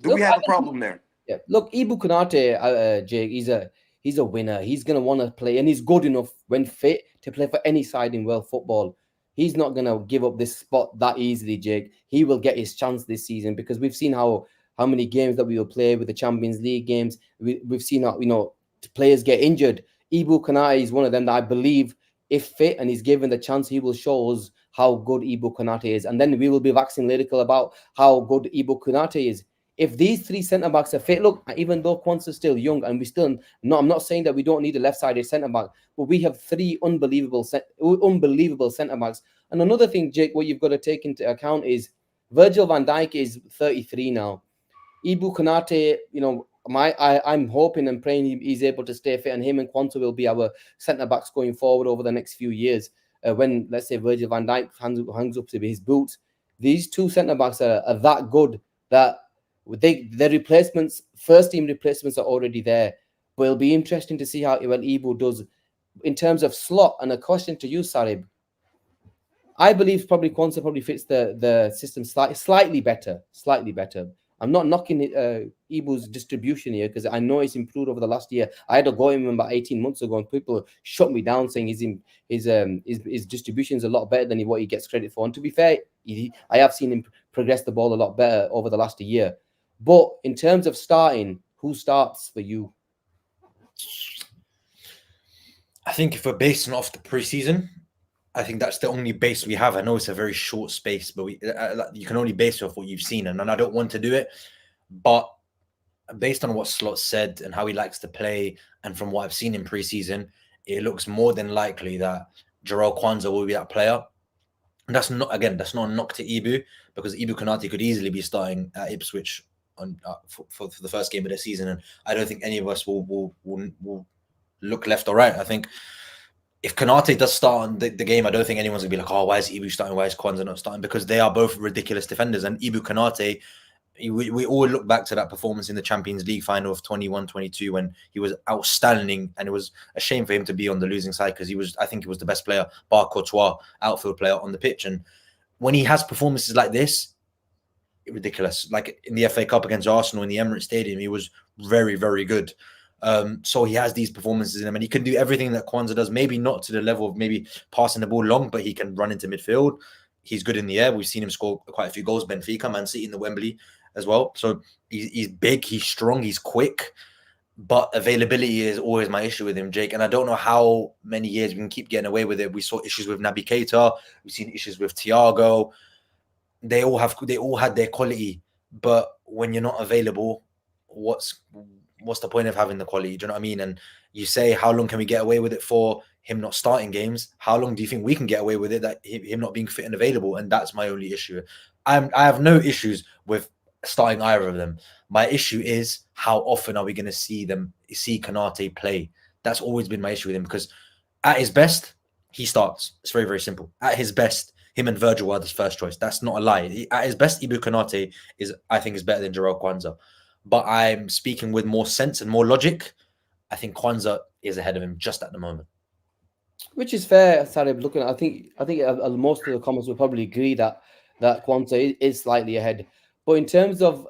Do Look, we have a problem there? Yeah, look, Ibu Konate, Jake, he's a winner. He's gonna want to play, and he's good enough when fit to play for any side in world football. He's not gonna give up this spot that easily, Jake. He will get his chance this season because we've seen how many games that we will play with the Champions League games. We've seen how players get injured. Ibu Konate is one of them that I believe, if fit and he's given the chance, he will show us how good Ibu Konate is, and then we will be waxing lyrical about how good Ibu Konate is. If these three centre backs are fit, look, even though Quansah is still young, and I'm not saying that we don't need a left-sided centre back, but we have three unbelievable centre backs. And another thing, Jake, what you've got to take into account is Virgil van Dijk is 33 now. Ibu Konate, I'm hoping and praying he's able to stay fit, and him and Quansah will be our centre backs going forward over the next few years. When, let's say, Virgil van Dijk hangs up to his boots, these two centre backs are that good that their replacements, first team replacements, are already there. But it'll be interesting to see how well Ibu does in terms of slot. And a question to you, Sarib. I believe probably Quansah fits the system slightly better. I'm not knocking Ibu's distribution here because I know it's improved over the last year. I had a go at him about 18 months ago, and people shut me down saying his distribution is a lot better than what he gets credit for. And to be fair, I have seen him progress the ball a lot better over the last year. But in terms of starting, who starts for you? I think if we're basing off the preseason, I think that's the only base we have. I know it's a very short space, but you can only base off what you've seen, and I don't want to do it. But based on what Slot said and how he likes to play, and from what I've seen in preseason, it looks more than likely that Jarell Quansah will be that player. And that's not a knock to Ibu, because Ibu Konate could easily be starting at Ipswich for the first game of the season, and I don't think any of us will look left or right. I think if Konate does start on the game, I don't think anyone's gonna be like, oh, why is Ibu starting? Why is Quansah not starting? Because they are both ridiculous defenders, and Ibu Konate, we all look back to that performance in the Champions League final of 21-22 when he was outstanding, and it was a shame for him to be on the losing side because I think he was the best player, bar Courtois, outfield player on the pitch. And when he has performances like this, ridiculous. Like in the FA Cup against Arsenal in the Emirates Stadium, he was very, very good. So he has these performances in him, and he can do everything that Quansah does. Maybe not to the level of maybe passing the ball long, but he can run into midfield. He's good in the air. We've seen him score quite a few goals. Benfica, Man City in the Wembley as well. So he's big, he's strong, he's quick. But availability is always my issue with him, Jake. And I don't know how many years we can keep getting away with it. We saw issues with Naby Keita. We've seen issues with Thiago. They all had their quality, but when you're not available, what's the point of having the quality? Do you know what I mean? And you say, how long can we get away with it for him not starting games? How long do you think we can get away with it that him not being fit and available? And that's my only issue. I have no issues with starting either of them. My issue is how often are we going to see Konate play? That's always been my issue with him, because at his best, he starts. It's very, very simple. At his best, him and Virgil are his first choice. That's not a lie. At his best, Ibu Konate I think is better than Jarell Quansah. But I'm speaking with more sense and more logic. I think Quansah is ahead of him just at the moment. Which is fair, Sarib. I think most of the comments will probably agree that Quansah is slightly ahead. But in terms of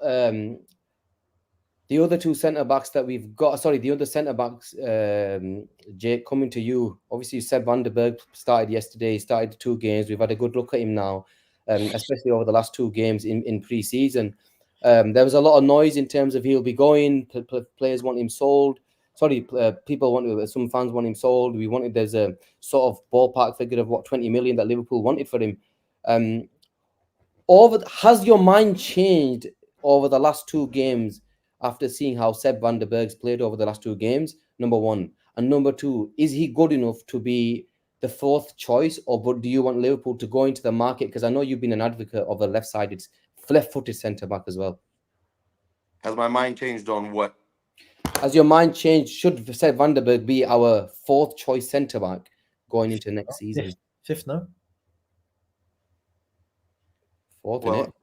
the other two centre backs that we've got, the other centre backs, Jake, coming to you. Obviously, you said Vanderberg started yesterday. He started 2 games. We've had a good look at him now, especially over the last 2 games in pre-season. There was a lot of noise in terms of he'll be going. Players want him sold. Some fans want him sold. There's a sort of ballpark figure of 20 million that Liverpool wanted for him. Has your mind changed over the last 2 games after seeing how Seb Vanderberg's played over the last 2 games? Number 1. And number 2, is he good enough to be the 4th choice, or do you want Liverpool to go into the market? Because I know you've been an advocate of a left-footed centre-back as well. Has my mind changed on what? Has your mind changed? Should Seb Vanderberg be our 4th choice centre-back going into next season? 5th, no? 4th, well,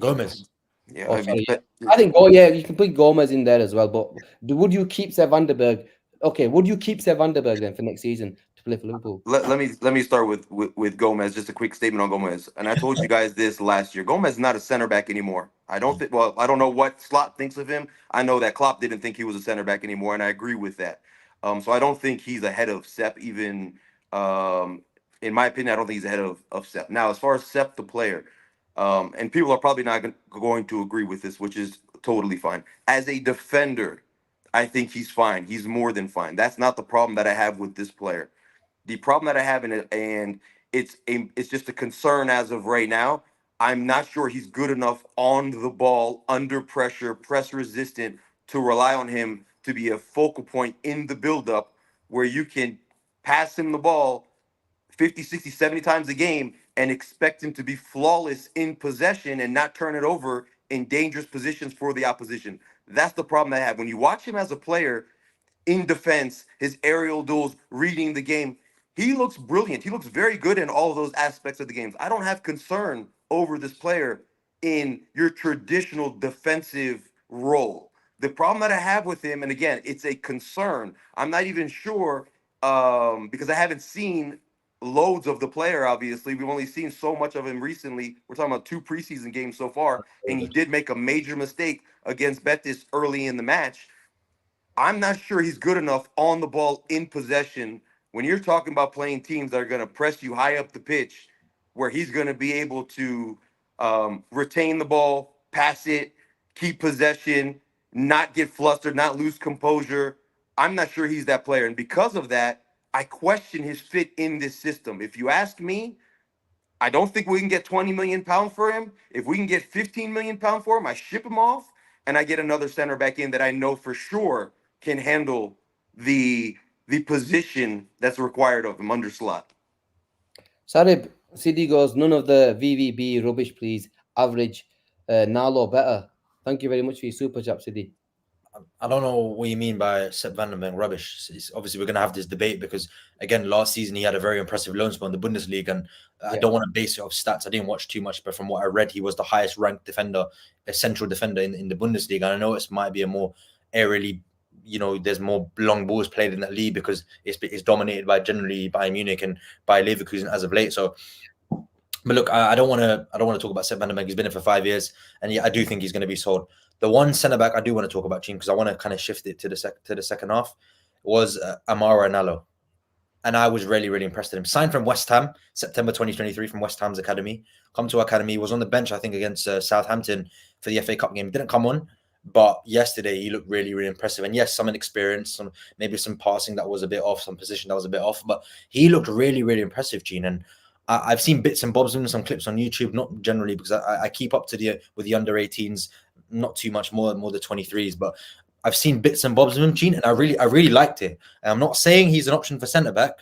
Gomez. Yeah, I think you can put Gomez in there as well. But would you keep Seb Vanderberg? Okay, would you keep Seb Vanderberg then for next season play for Liverpool. Let me start with Gomez. Just a quick statement on Gomez. And I told you guys this last year. Gomez is not a center back anymore. I don't think. Well, I don't know what Slot thinks of him. I know that Klopp didn't think he was a center back anymore, and I agree with that. So I don't think he's ahead of Sepp. Even in my opinion, I don't think he's ahead of Sepp. Now, as far as Sepp the player, and people are probably not going to agree with this, which is totally fine. As a defender, I think he's fine. He's more than fine. That's not the problem that I have with this player. The problem that I have in it, and it's just a concern as of right now. I'm not sure he's good enough on the ball, under pressure, press resistant, to rely on him to be a focal point in the buildup where you can pass him the ball 50, 60, 70 times a game and expect him to be flawless in possession and not turn it over in dangerous positions for the opposition. That's the problem I have. When you watch him as a player in defense, his aerial duels, reading the game, he looks brilliant. He looks very good in all of those aspects of the games. I don't have concern over this player in your traditional defensive role. The problem that I have with him, and again, it's a concern. I'm not even sure because I haven't seen loads of the player, obviously. We've only seen so much of him recently. We're talking about 2 preseason games so far, and he did make a major mistake against Betis early in the match. I'm not sure he's good enough on the ball in possession when you're talking about playing teams that are going to press you high up the pitch, where he's going to be able to retain the ball, pass it, keep possession, not get flustered, not lose composure. I'm not sure he's that player. And because of that, I question his fit in this system. If you ask me, I don't think we can get 20 million pounds for him. If we can get 15 million pounds for him, I ship him off and I get another center back in that I know for sure can handle the position that's required of him under Slot. Sarib, CD goes, none of the VVB rubbish, please. Average, Nalo better. Thank you very much for your super chat, CD. I don't know what you mean by Sepp Vanderberg rubbish. Obviously, we're going to have this debate because, again, last season he had a very impressive loan spell in the Bundesliga, and I don't want to base it off stats. I didn't watch too much, but from what I read, he was the highest ranked defender, a central defender in the Bundesliga. And I know it might be a more aerially, there's more long balls played in that league because it's dominated by generally Bayern Munich and by Leverkusen as of late. So, but look, I don't want to talk about Sepp Vanderberg. He's been here for 5 years, and yeah, I do think he's going to be sold. The one centre back I do want to talk about, Gene, because I want to kind of shift it to the second half, was Amara Nalo, and I was really, really impressed with him. Signed from West Ham, September 2023, from West Ham's academy. Come to academy, was on the bench, I think, against Southampton for the FA Cup game. Didn't come on, but yesterday he looked really, really impressive. And yes, some inexperience, maybe some passing that was a bit off, some position that was a bit off, but he looked really, really impressive, Gene. And I've seen bits and bobs of him, some clips on YouTube, not generally because I keep up to with the under 18s. Not too much more the 23s, but I've seen bits and bobs of him, Gene, and I really liked it. And I'm not saying he's an option for centre back,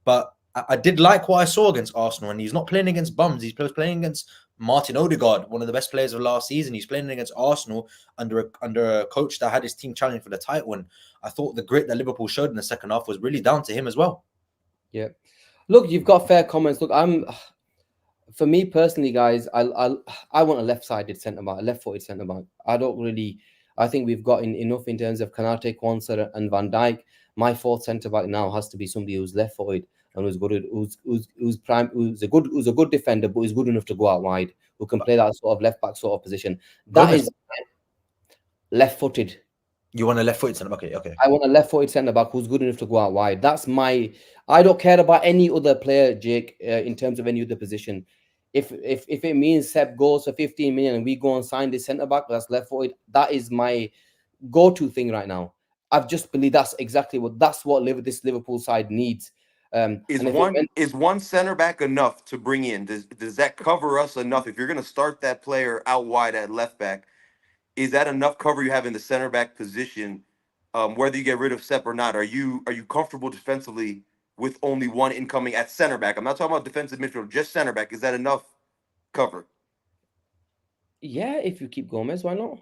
but I did like what I saw against Arsenal. And he's not playing against bums; he's playing against Martin Odegaard, one of the best players of last season. He's playing against Arsenal under a coach that had his team challenging for the title. And I thought the grit that Liverpool showed in the second half was really down to him as well. Yeah, look, you've got fair comments. Look, for me personally, guys, I want a left-sided centre back, a left-footed centre back. I think we've got enough in terms of Kanate, Quansah, and Van Dijk. My fourth centre back now has to be somebody who's left-footed and who's good, who's a good defender, but who's good enough to go out wide, who can play that sort of left-back sort of position. That is left-footed. You want a left-footed centre back? Okay. I want a left-footed centre-back who's good enough to go out wide. That's I don't care about any other player, Jake, in terms of any other position. If it means Sepp goes for 15 million and we go and sign this centre-back that's left-footed, that is my go-to thing right now. I just believe that's exactly what this Liverpool side needs. Is one centre-back enough to bring in? Does that cover us enough? If you're going to start that player out wide at left-back, is that enough cover you have in the center back position, whether you get rid of Sepp or not? Are you comfortable defensively with only one incoming at center back? I'm not talking about defensive midfield, just center back. Is that enough cover? Yeah, if you keep Gomez, why not?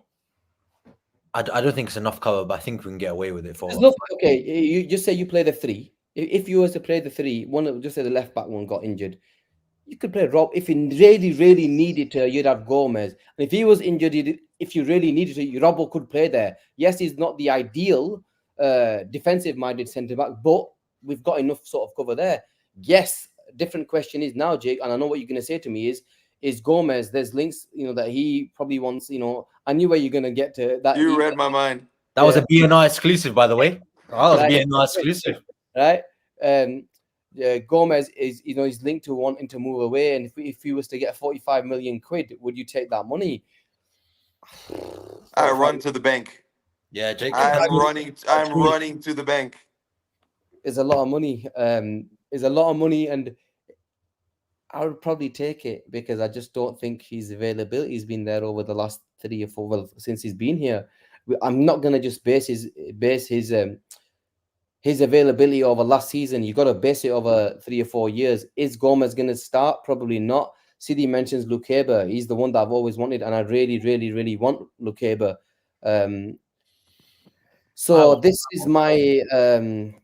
I don't think it's enough cover, but I think we can get away with it for. Look, okay, you just say you play the 3. If you were to play the 3, just say the left back one got injured, you could play Rob. If you really, really needed to, you'd have Gomez. And if he was injured, if you really needed to, Robbo could play there. Yes, he's not the ideal defensive-minded centre-back, but we've got enough sort of cover there. Yes, different question is now, Jake, and I know what you're going to say to me is Gomez. There's links, that he probably wants. I knew where you're going to get to that. You read my mind. That was a BNR exclusive, by the way. Oh, that was Right. a BNR exclusive. Right. Gomez is, he's linked to wanting to move away, and if he was to get 45 million quid, would you take that money? I run to the bank. Yeah, Jake. I'm running to the bank. It's a lot of money. It's a lot of money, and I would probably take it because I just don't think his availability has been there over the last 3 or 4. Well, since he's been here, I'm not gonna just base his availability over last season. You got to base it over 3 or 4 years. Is Gomez going to start? Probably not. Sidi mentions Lukeba. He's the one that I've always wanted, and I really, really, really want Lukeba. So this is my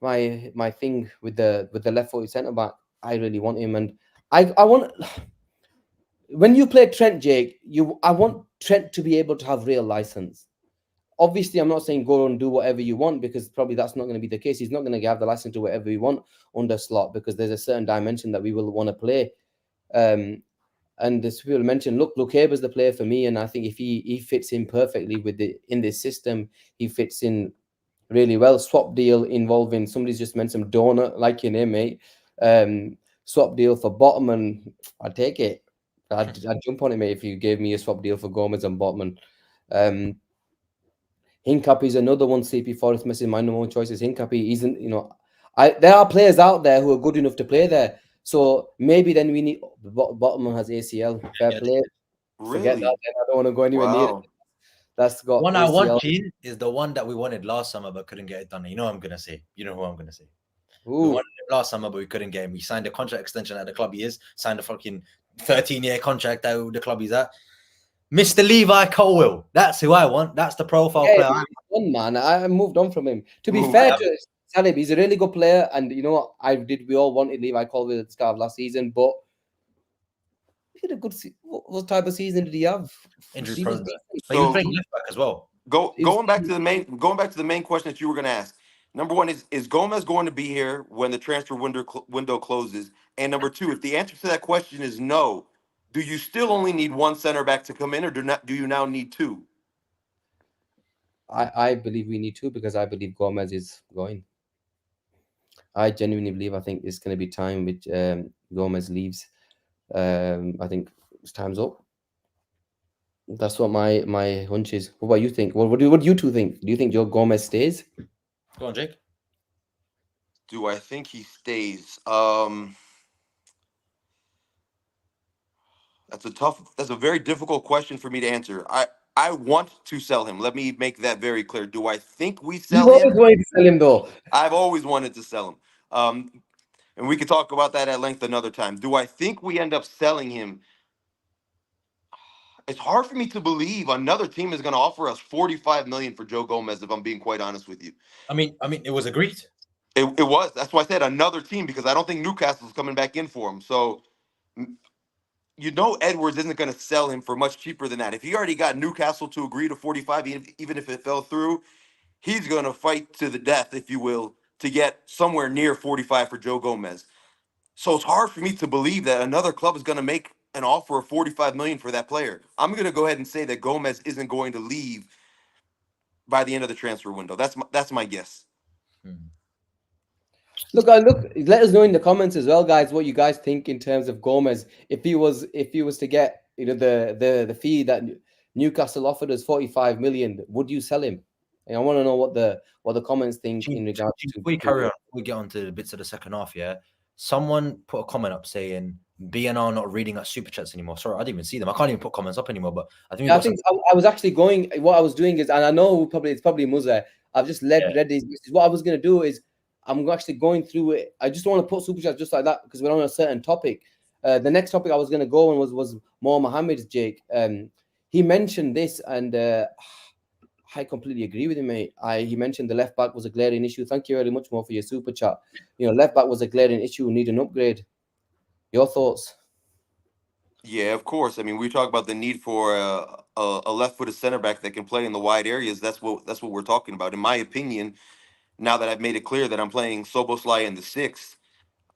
my thing with the left-footed centre back. I really want him, and I want. When you play Trent, Jake, I want Trent to be able to have real license. Obviously, I'm not saying go and do whatever you want, because probably that's not going to be the case. He's not going to have the license to whatever we want under slot, because there's a certain dimension that we will want to play. And as people mentioned, look, Lukaba's the player for me, and I think if he fits in perfectly in this system, he fits in really well. Swap deal involving, somebody's just mentioned donut, like your name, mate. Swap deal for Botman, I'd take it. I'd jump on it, mate, if you gave me a swap deal for Gomez and Botman. Hincapie is another one. CP Forest missing my number one choice is Hincapie. Isn't there are players out there who are good enough to play there. So maybe then we need Botman has ACL. Fair play. Really? Forget that. I don't want to go anywhere near it. That's got one ACL. I want, Gene, is the one that we wanted last summer but couldn't get it done. You know what I'm gonna say. You know who I'm gonna say. We wanted it last summer but we couldn't get him. We signed a contract extension at the club he is. Signed a fucking 13-year contract at the club he's at. Mr. Levi Colwill. That's who I want. That's the profile player. Man, I moved on from him. To be fair to Sarib, he's a really good player, and we all wanted Levi Colwill at the start of last season, but he had a good what type of season did he have? Injury prone. But he was playing left back as well. Going back to the main question that you were going to ask. Number one is Gomez going to be here when the transfer window closes? And number two, if the answer to that question is no, do you still only need one center back to come in, or do you now need two? I believe we need two, because I believe Gomez is going. I genuinely believe. I think it's going to be time with Gomez leaves. I think it's time's up. That's what my hunch is. What about you think? What do you two think? Do you think Joe Gomez stays? Go on, Jake. Do I think he stays? That's a very difficult question for me to answer. I want to sell him. Let me make that very clear. Do I think we sell him? You've always wanted to sell him, though. I've always wanted to sell him. And we could talk about that at length another time. Do I think we end up selling him? It's hard for me to believe another team is going to offer us 45 million for Joe Gomez, if I'm being quite honest with you. I mean, it was agreed. It was. That's why I said another team, because I don't think Newcastle's coming back in for him. So, Edwards isn't going to sell him for much cheaper than that. If he already got Newcastle to agree to 45, even if it fell through, he's going to fight to the death, if you will, to get somewhere near 45 for Joe Gomez. So it's hard for me to believe that another club is going to make an offer of 45 million for that player. I'm going to go ahead and say that Gomez isn't going to leave by the end of the transfer window. That's my guess. Look. Let us know in the comments as well, guys, what you guys think in terms of Gomez. If he was to get the fee that Newcastle offered us, 45 million, would you sell him? And I want to know what the comments think in regards to. Before we carry on, we get on to the bits of the second half. Yeah, someone put a comment up saying BNR not reading out super chats anymore. Sorry, I didn't even see them. I can't even put comments up anymore. But I think I was actually going. What I was doing is, and I know it's probably Muzza. I've just read these messages. What I was going to do is, I'm actually going through it. I just want to put super chats just like that, because we're on a certain topic. The next topic I was going to go on was Mo Mohammed's, Jake. He mentioned this, and I completely agree with him, mate. He mentioned the left back was a glaring issue. Thank you very much, Mo, for your super chat. Left back was a glaring issue. Need an upgrade. Your thoughts? Yeah, of course. I mean, we talk about the need for a left-footed center back that can play in the wide areas. That's what we're talking about. In my opinion, now that I've made it clear that I'm playing Szoboszlai in the 6th.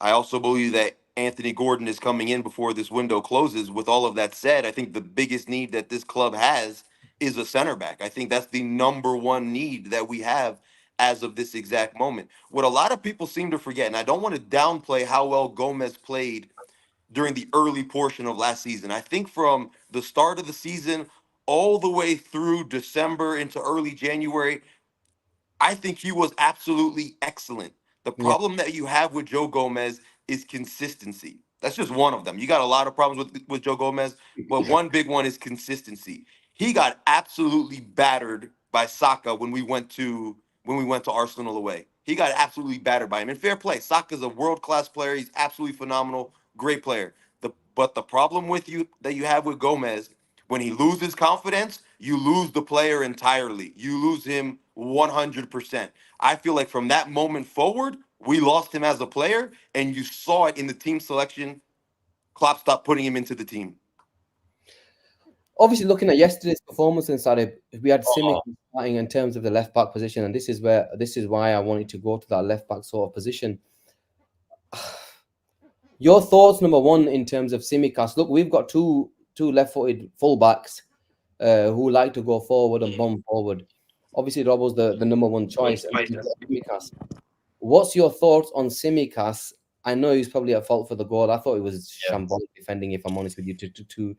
I also believe that Anthony Gordon is coming in before this window closes. With all of that said, I think the biggest need that this club has is a center back. I think that's the number one need that we have as of this exact moment. What a lot of people seem to forget, and I don't want to downplay how well Gomez played during the early portion of last season. I think from the start of the season all the way through December into early January, I think he was absolutely excellent. The Yeah. problem that you have with Joe Gomez is consistency. That's just one of them. You got a lot of problems with Joe Gomez, but one big one is consistency. He got absolutely battered by Saka when we went to Arsenal away. He got absolutely battered by him. And fair play, Saka's a world-class player. He's absolutely phenomenal, great player. But the problem with you that you have with Gomez, when he loses confidence, you lose the player entirely. You lose him 100%. I feel like from that moment forward, we lost him as a player, and you saw it in the team selection. Klopp stopped putting him into the team. Obviously, looking at yesterday's performance in Sarib, we had Tsimikas starting in terms of the left back position, and this is why I wanted to go to that left back sort of position. Your thoughts, number one, in terms of Tsimikas. Look, we've got two left-footed fullbacks who like to go forward and bomb forward. Obviously, Robbo's the number one choice. Tsimikas. What's your thoughts on Tsimikas? I know he's probably at fault for the goal. I thought it was shambolic defending, if I'm honest with you.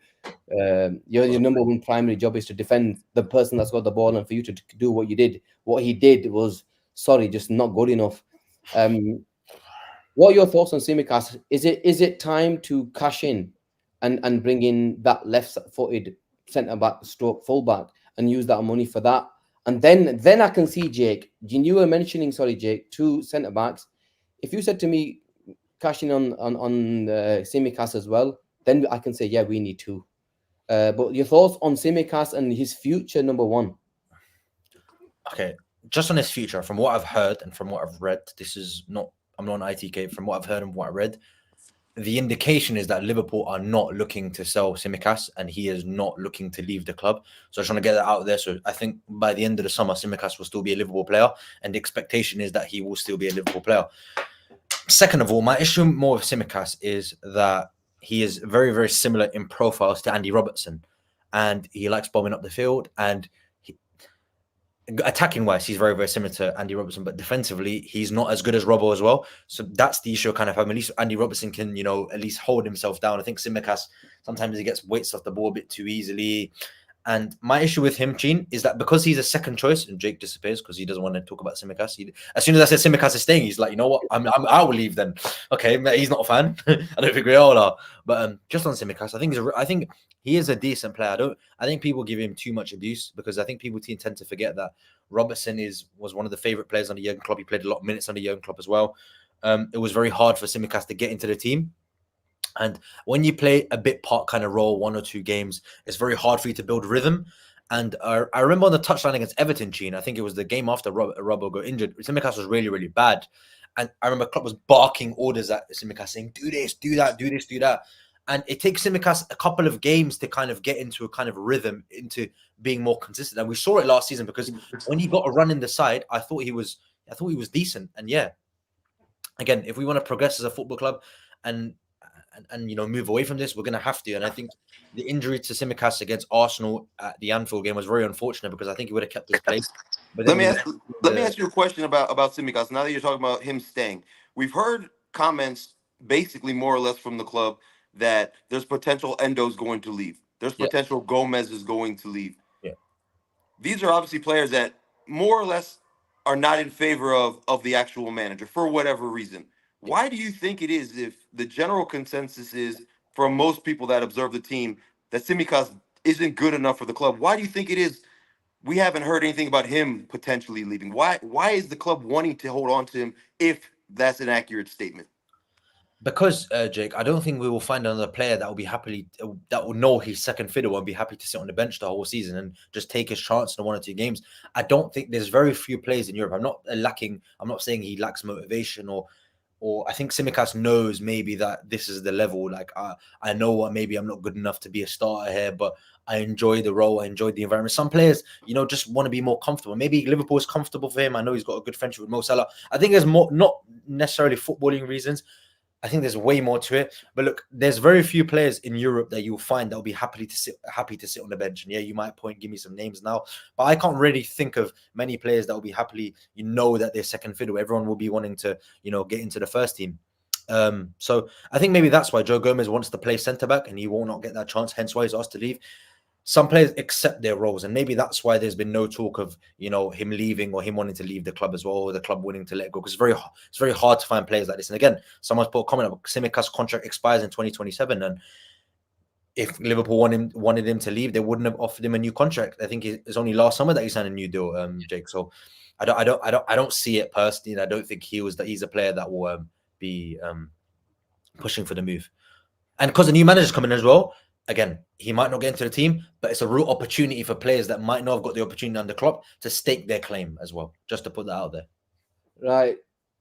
Your number one primary job is to defend the person that's got the ball, and for you to do what you did. What he did was, just not good enough. What are your thoughts on Tsimikas? Is it time to cash in and bring in that left-footed centre back stroke fullback and use that money for that? And then I can see Jake. You were mentioning, Jake, two centre backs. If you said to me cashing on Tsimikas as well, then I can say, yeah, we need two. But your thoughts on Tsimikas and his future, number one? Okay, just on his future, from what I've heard and from what I've read, I'm not an ITK. From what I've heard and what I read, the indication is that Liverpool are not looking to sell Tsimikas, and he is not looking to leave the club. So I just want to get that out there. So I think by the end of the summer, Tsimikas will still be a Liverpool player, and the expectation is that he will still be a Liverpool player. Second of all, my issue more with Tsimikas is that he is very, very similar in profiles to Andy Robertson, and he likes bombing up the field. And attacking wise, he's very, very similar to Andy Robertson, but defensively, he's not as good as Robbo as well. So that's the issue I kind of have. At least Andy Robertson can, at least hold himself down. I think Tsimikas, sometimes he gets weights off the ball a bit too easily. And my issue with him, Gene, is that because he's a second choice, and Jake disappears because he doesn't want to talk about Tsimikas. As soon as I said Tsimikas is staying, he's like, you know what, I will leave then. Okay, he's not a fan. I don't think we all are. But just on Tsimikas, I think he is a decent player. I think people give him too much abuse, because I think people tend to forget that Robertson was one of the favorite players on the Jurgen Klopp. He played a lot of minutes on the Jurgen Klopp as well. It was very hard for Tsimikas to get into the team. And when you play a bit part kind of role, 1 or 2 games, it's very hard for you to build rhythm. And I remember on the touchline against Everton, Gene, I think it was the game after Robbo got injured, Tsimikas was really, really bad. And I remember Klopp was barking orders at Tsimikas, saying, do this, do that, do this, do that. And it takes Tsimikas a couple of games to kind of get into a kind of rhythm, into being more consistent. And we saw it last season, because when he got a run in the side, I thought he was decent. And yeah, again, if we want to progress as a football club and move away from this, we're going to have to. And I think the injury to Tsimikas against Arsenal at the Anfield game was very unfortunate, because I think he would have kept his place. But let me ask you a question about Tsimikas. Now that you're talking about him staying, we've heard comments basically more or less from the club that there's potential Endo's going to leave. There's potential Gomez is going to leave. Yeah. These are obviously players that more or less are not in favor of the actual manager for whatever reason. Why do you think it is, if the general consensus is from most people that observe the team that Tsimikas isn't good enough for the club? Why do you think it is we haven't heard anything about him potentially leaving? Why is the club wanting to hold on to him if that's an accurate statement? Because, Jake, I don't think we will find another player that will know his second fiddle and be happy to sit on the bench the whole season and just take his chance in 1 or 2 games. I don't think there's very few players in Europe. I'm not saying he lacks motivation, or or I think Tsimikas knows maybe that this is the level. Like I know what, maybe I'm not good enough to be a starter here, but I enjoy the role. I enjoy the environment. Some players, just want to be more comfortable. Maybe Liverpool is comfortable for him. I know he's got a good friendship with Mo Salah. I think there's more, not necessarily footballing reasons. I think there's way more to it. But look, there's very few players in Europe that you'll find that will be happy to sit on the bench. And yeah, you might give me some names now, but I can't really think of many players that will be happily, that they're second fiddle. Everyone will be wanting to, get into the first team. So I think maybe that's why Joe Gomez wants to play centre back, and he will not get that chance. Hence why he's asked to leave. Some players accept their roles, and maybe that's why there's been no talk of him leaving or him wanting to leave the club as well, or the club wanting to let go, because it's very hard to find players like this. And again, someone's put a comment about Tsimikas' contract expires in 2027, and if Liverpool wanted him to leave, they wouldn't have offered him a new contract. I think it's only last summer that he signed a new deal, Jake. So I don't see it personally, and I don't think he's a player that will be pushing for the move. And because the new manager's coming as well. Again, he might not get into the team, but it's a real opportunity for players that might not have got the opportunity under Klopp to stake their claim as well. Just to put that out there. Right.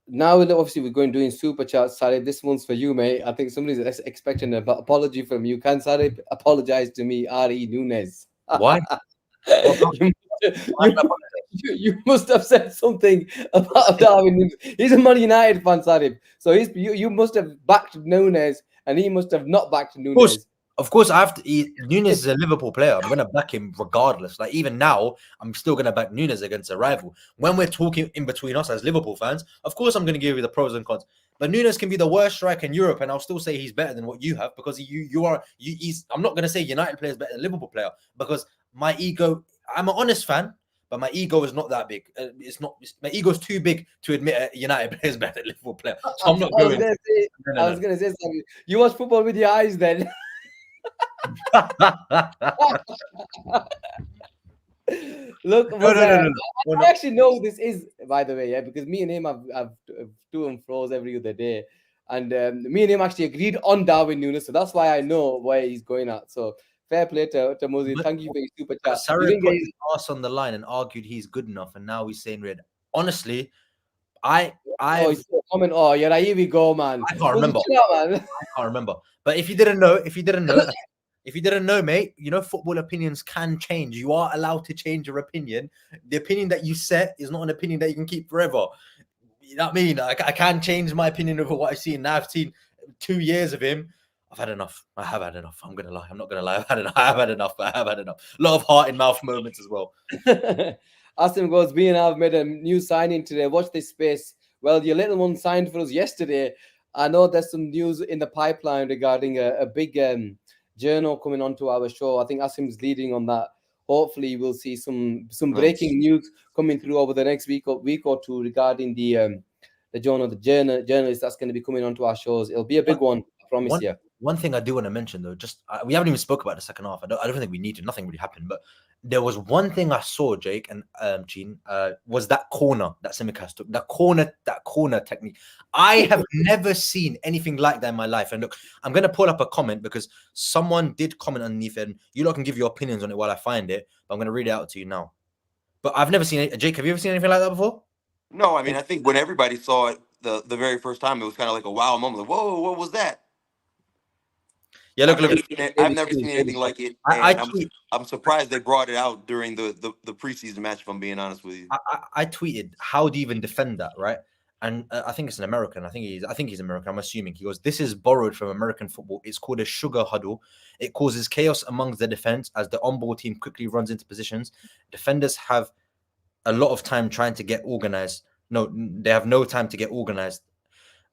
Now, obviously, we're going doing super chats. Sarib, this one's for you, mate. I think somebody's expecting an apology from you. Can Sarib apologize to me, R.E. Nunez? Why? You must have said something about Darwin Nunez. He's a Man United fan, Sarib. So you must have backed Nunez, and he must have not backed Nunez. Of course, I have to. Nunez is a Liverpool player. I'm going to back him regardless. Like, even now, I'm still going to back Nunez against a rival. When we're talking in between us as Liverpool fans, of course, I'm going to give you the pros and cons. But Nunez can be the worst striker in Europe, and I'll still say he's better than what you have, because I'm not going to say United player is better than Liverpool player, because my ego. I'm an honest fan, but my ego is not that big. My ego is too big to admit a United player is better than Liverpool player. So I'm not going. I was going to say something. You watch football with your eyes, then. Look, I actually know this is, by the way, because me and him have to and fro's every other day, and me and him actually agreed on Darwin Nunez, so that's why I know where he's going at. So fair play to Mozi. Thank you for your super chat. Sarib put his ass on the line and argued he's good enough, and now he's saying red. Honestly, comment. Oh yeah, here we go, man. I can't remember. But if you didn't know, mate, football opinions can change. You are allowed to change your opinion. The opinion that you set is not an opinion that you can keep forever. You know what I mean? I can change my opinion over what I've seen. Now I've seen 2 years of him. I've had enough. I have had enough. I'm gonna lie. I'm not gonna lie. I have had enough. A lot of heart in mouth moments as well. Asim goes, we and I have made a new signing today. Watch this space. Well, your little one signed for us yesterday. I know there's some news in the pipeline regarding a big journal coming onto our show. I think Asim's leading on that. Hopefully, we'll see some breaking news coming through over the next week or two regarding the journalist that's going to be coming onto our shows. It'll be a big one, I promise you. One thing I do want to mention, though, we haven't even spoke about the second half. I don't think we need to. Nothing really happened, but there was one thing I saw, Jake and Gene, was that corner that Tsimikas took. That corner technique. I have never seen anything like that in my life. And look, I'm going to pull up a comment because someone did comment underneath it, and you lot can give your opinions on it while I find it. But I'm going to read it out to you now. But I've never seen it. Jake, have you ever seen anything like that before? No, I mean, I think when everybody saw it the very first time, it was kind of like a wow moment. Like, whoa, what was that? Yeah, look, I've never seen anything like it. I'm surprised they brought it out during the preseason match, if I'm being honest with you. I tweeted, how do you even defend that, right? And I think it's an American. I think he's American. I'm assuming. He goes, this is borrowed from American football. It's called a sugar huddle. It causes chaos amongst the defense as the on-ball team quickly runs into positions. Defenders have a lot of time trying to get organized. No, they have no time to get organized.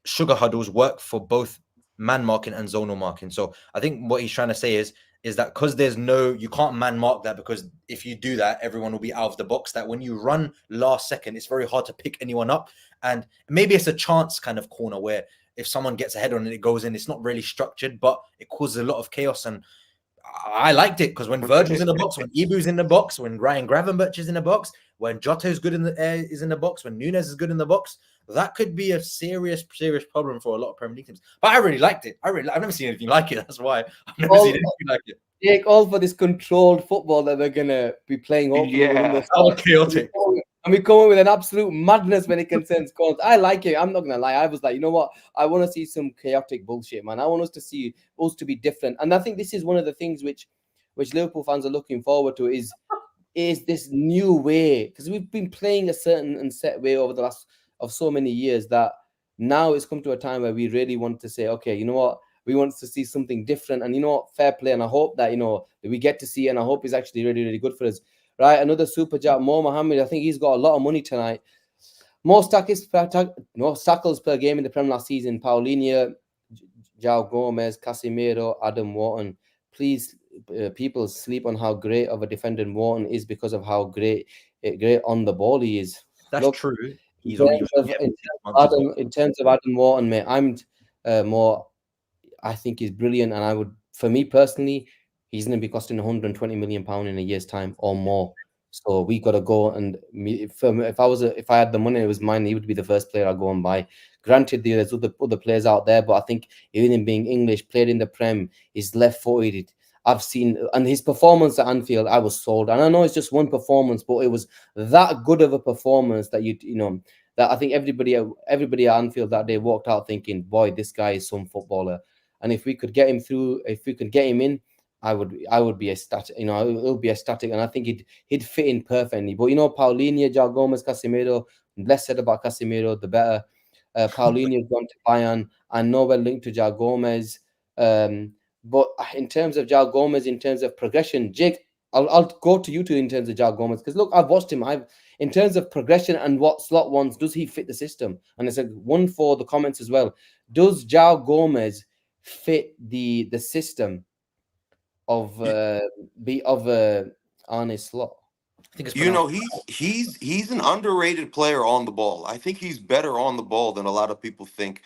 Sugar huddles work for both man marking and zonal marking. So I think what he's trying to say is that because you can't man mark that, because if you do that, everyone will be out of the box. That when you run last second, it's very hard to pick anyone up. And maybe it's a chance kind of corner where if someone gets ahead on it, it goes in. It's not really structured, but it causes a lot of chaos. And I liked it because when Virgil's in the box, when Ibu's in the box, when Ryan Gravenberch is in the box, when Jota's good in the air is in the box, when Nunez is good in the box, that could be a serious problem for a lot of Premier League teams. But I really liked it. I've never seen anything like it. That's why I've never seen anything like it. Take all for this controlled football that they're gonna be playing. Yeah, all chaotic. and we come up with an absolute madness when it concerns goals. I like it. I'm not gonna lie. I was like, you know what? I want to see some chaotic bullshit, man. I want us to see us to be different. And I think this is one of the things which Liverpool fans are looking forward to is this new way, because we've been playing a certain and set way over the last of so many years that now it's come to a time where we really want to say, okay, you know what? We want to see something different, and you know what? Fair play. And I hope that, you know, that we get to see, and I hope it's actually really, really good for us. Right, another super chat, Mo Mohammed. I think he's got a lot of money tonight. Most tackles per game in the Premier last season: Paulinho, Jarell Gomez, Casemiro, Adam Wharton. Please, people sleep on how great of a defender Wharton is because of how great on the ball he is. That's true. He's in terms of Adam Wharton, mate, I'm more. I think he's brilliant, and I would, for me personally, he's going to be costing 120 million pound in a year's time or more. So we got to go, and if I had the money, it was mine, he would be the first player I'd go and buy. Granted, there's other players out there, but I think even him being English, played in the Prem, he's left-footed. I've seen, and his performance at Anfield, I was sold. And I know it's just one performance, but it was that good of a performance that you know that I think everybody at Anfield that day walked out thinking, boy, this guy is some footballer. And if we could get him through, if we could get him in, I would be ecstatic. You know, it'll be ecstatic, and I think he'd fit in perfectly. But you know, Paulinho, Jarell Gomez, Casemiro. Less said about Casemiro, the better. Paulinho's gone to Bayern. I know we're linked to Jarell Gomez. But in terms of Jarell Gomez, in terms of progression, Jake, I'll go to you two in terms of Jarell Gomez, because look, I've watched him. In terms of progression and what slot wants, does he fit the system? And it's a one for the comments as well. Does Jarell Gomez fit the system of Arne Slot? I think it's he's an underrated player on the ball. I think he's better on the ball than a lot of people think.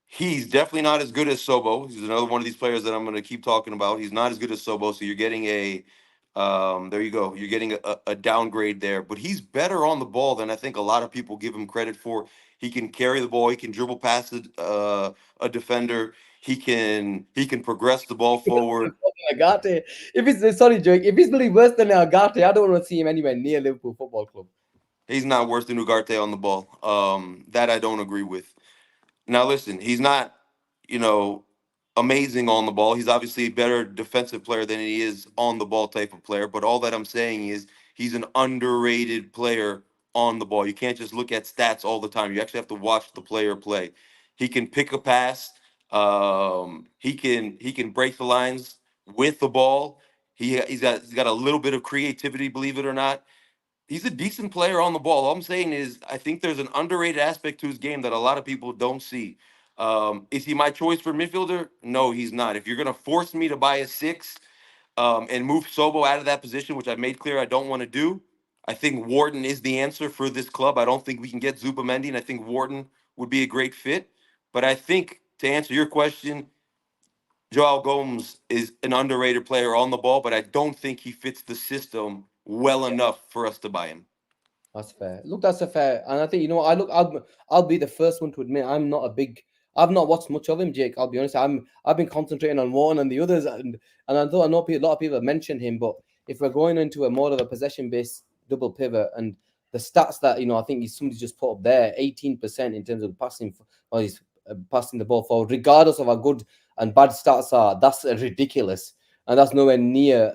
He's definitely not as good as Sobo. He's another one of these players that I'm going to keep talking about. He's not as good as Sobo, so you're getting there you go. You're getting a downgrade there. But he's better on the ball than I think a lot of people give him credit for. He can carry the ball. He can dribble past a defender. He can progress the ball forward. Agate. Sorry, Joe. If he's really worse than Agate, I don't want to see him anywhere near Liverpool Football Club. He's not worse than Ugarte on the ball. That I don't agree with. Now, listen, he's not, amazing on the ball. He's obviously a better defensive player than he is on the ball type of player. But all that I'm saying is he's an underrated player on the ball. You can't just look at stats all the time. You actually have to watch the player play. He can pick a pass. He can break the lines with the ball. He's got a little bit of creativity, believe it or not. He's a decent player on the ball. All I'm saying is I think there's an underrated aspect to his game that a lot of people don't see. Is he my choice for midfielder? No, he's not. If you're going to force me to buy a 6 and move Sobo out of that position, which I've made clear I don't want to do, I think Wharton is the answer for this club. I don't think we can get Zubamendi, and I think Wharton would be a great fit. But I think, to answer your question, Jarell Gomez is an underrated player on the ball, but I don't think he fits the system well enough for us to buy him. That's fair. Look, that's a fair. And I think, I'll be the first one to admit I've not watched much of him, Jake. I'll be honest. I've been concentrating on one and the others, and I know a lot of people have mentioned him, but if we're going into a more of a possession-based double pivot, and the stats that I think somebody just put up there, 18% in terms of passing, or he's passing the ball forward, regardless of how good and bad stats are, that's ridiculous, and that's nowhere near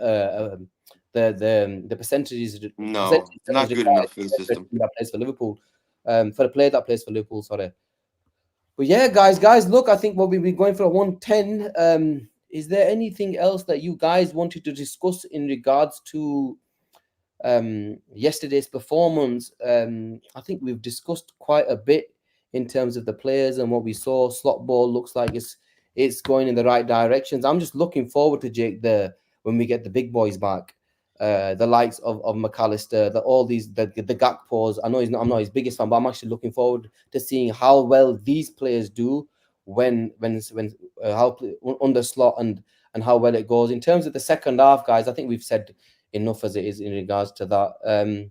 the percentages. No, not good enough for the system that plays for Liverpool, for the player that plays for Liverpool. Sorry. But yeah, guys, look, I think we'll be going for a 110. Is there anything else that you guys wanted to discuss in regards to yesterday's performance? I think we've discussed quite a bit in terms of the players and what we saw. Slot ball looks like it's going in the right directions. I'm just looking forward to Jake when we get the big boys back. The likes of McAllister, the Gakpos. I know I'm not his biggest fan, but I'm actually looking forward to seeing how well these players do when under slot and how well it goes. In terms of the second half, guys, I think we've said enough as it is in regards to that.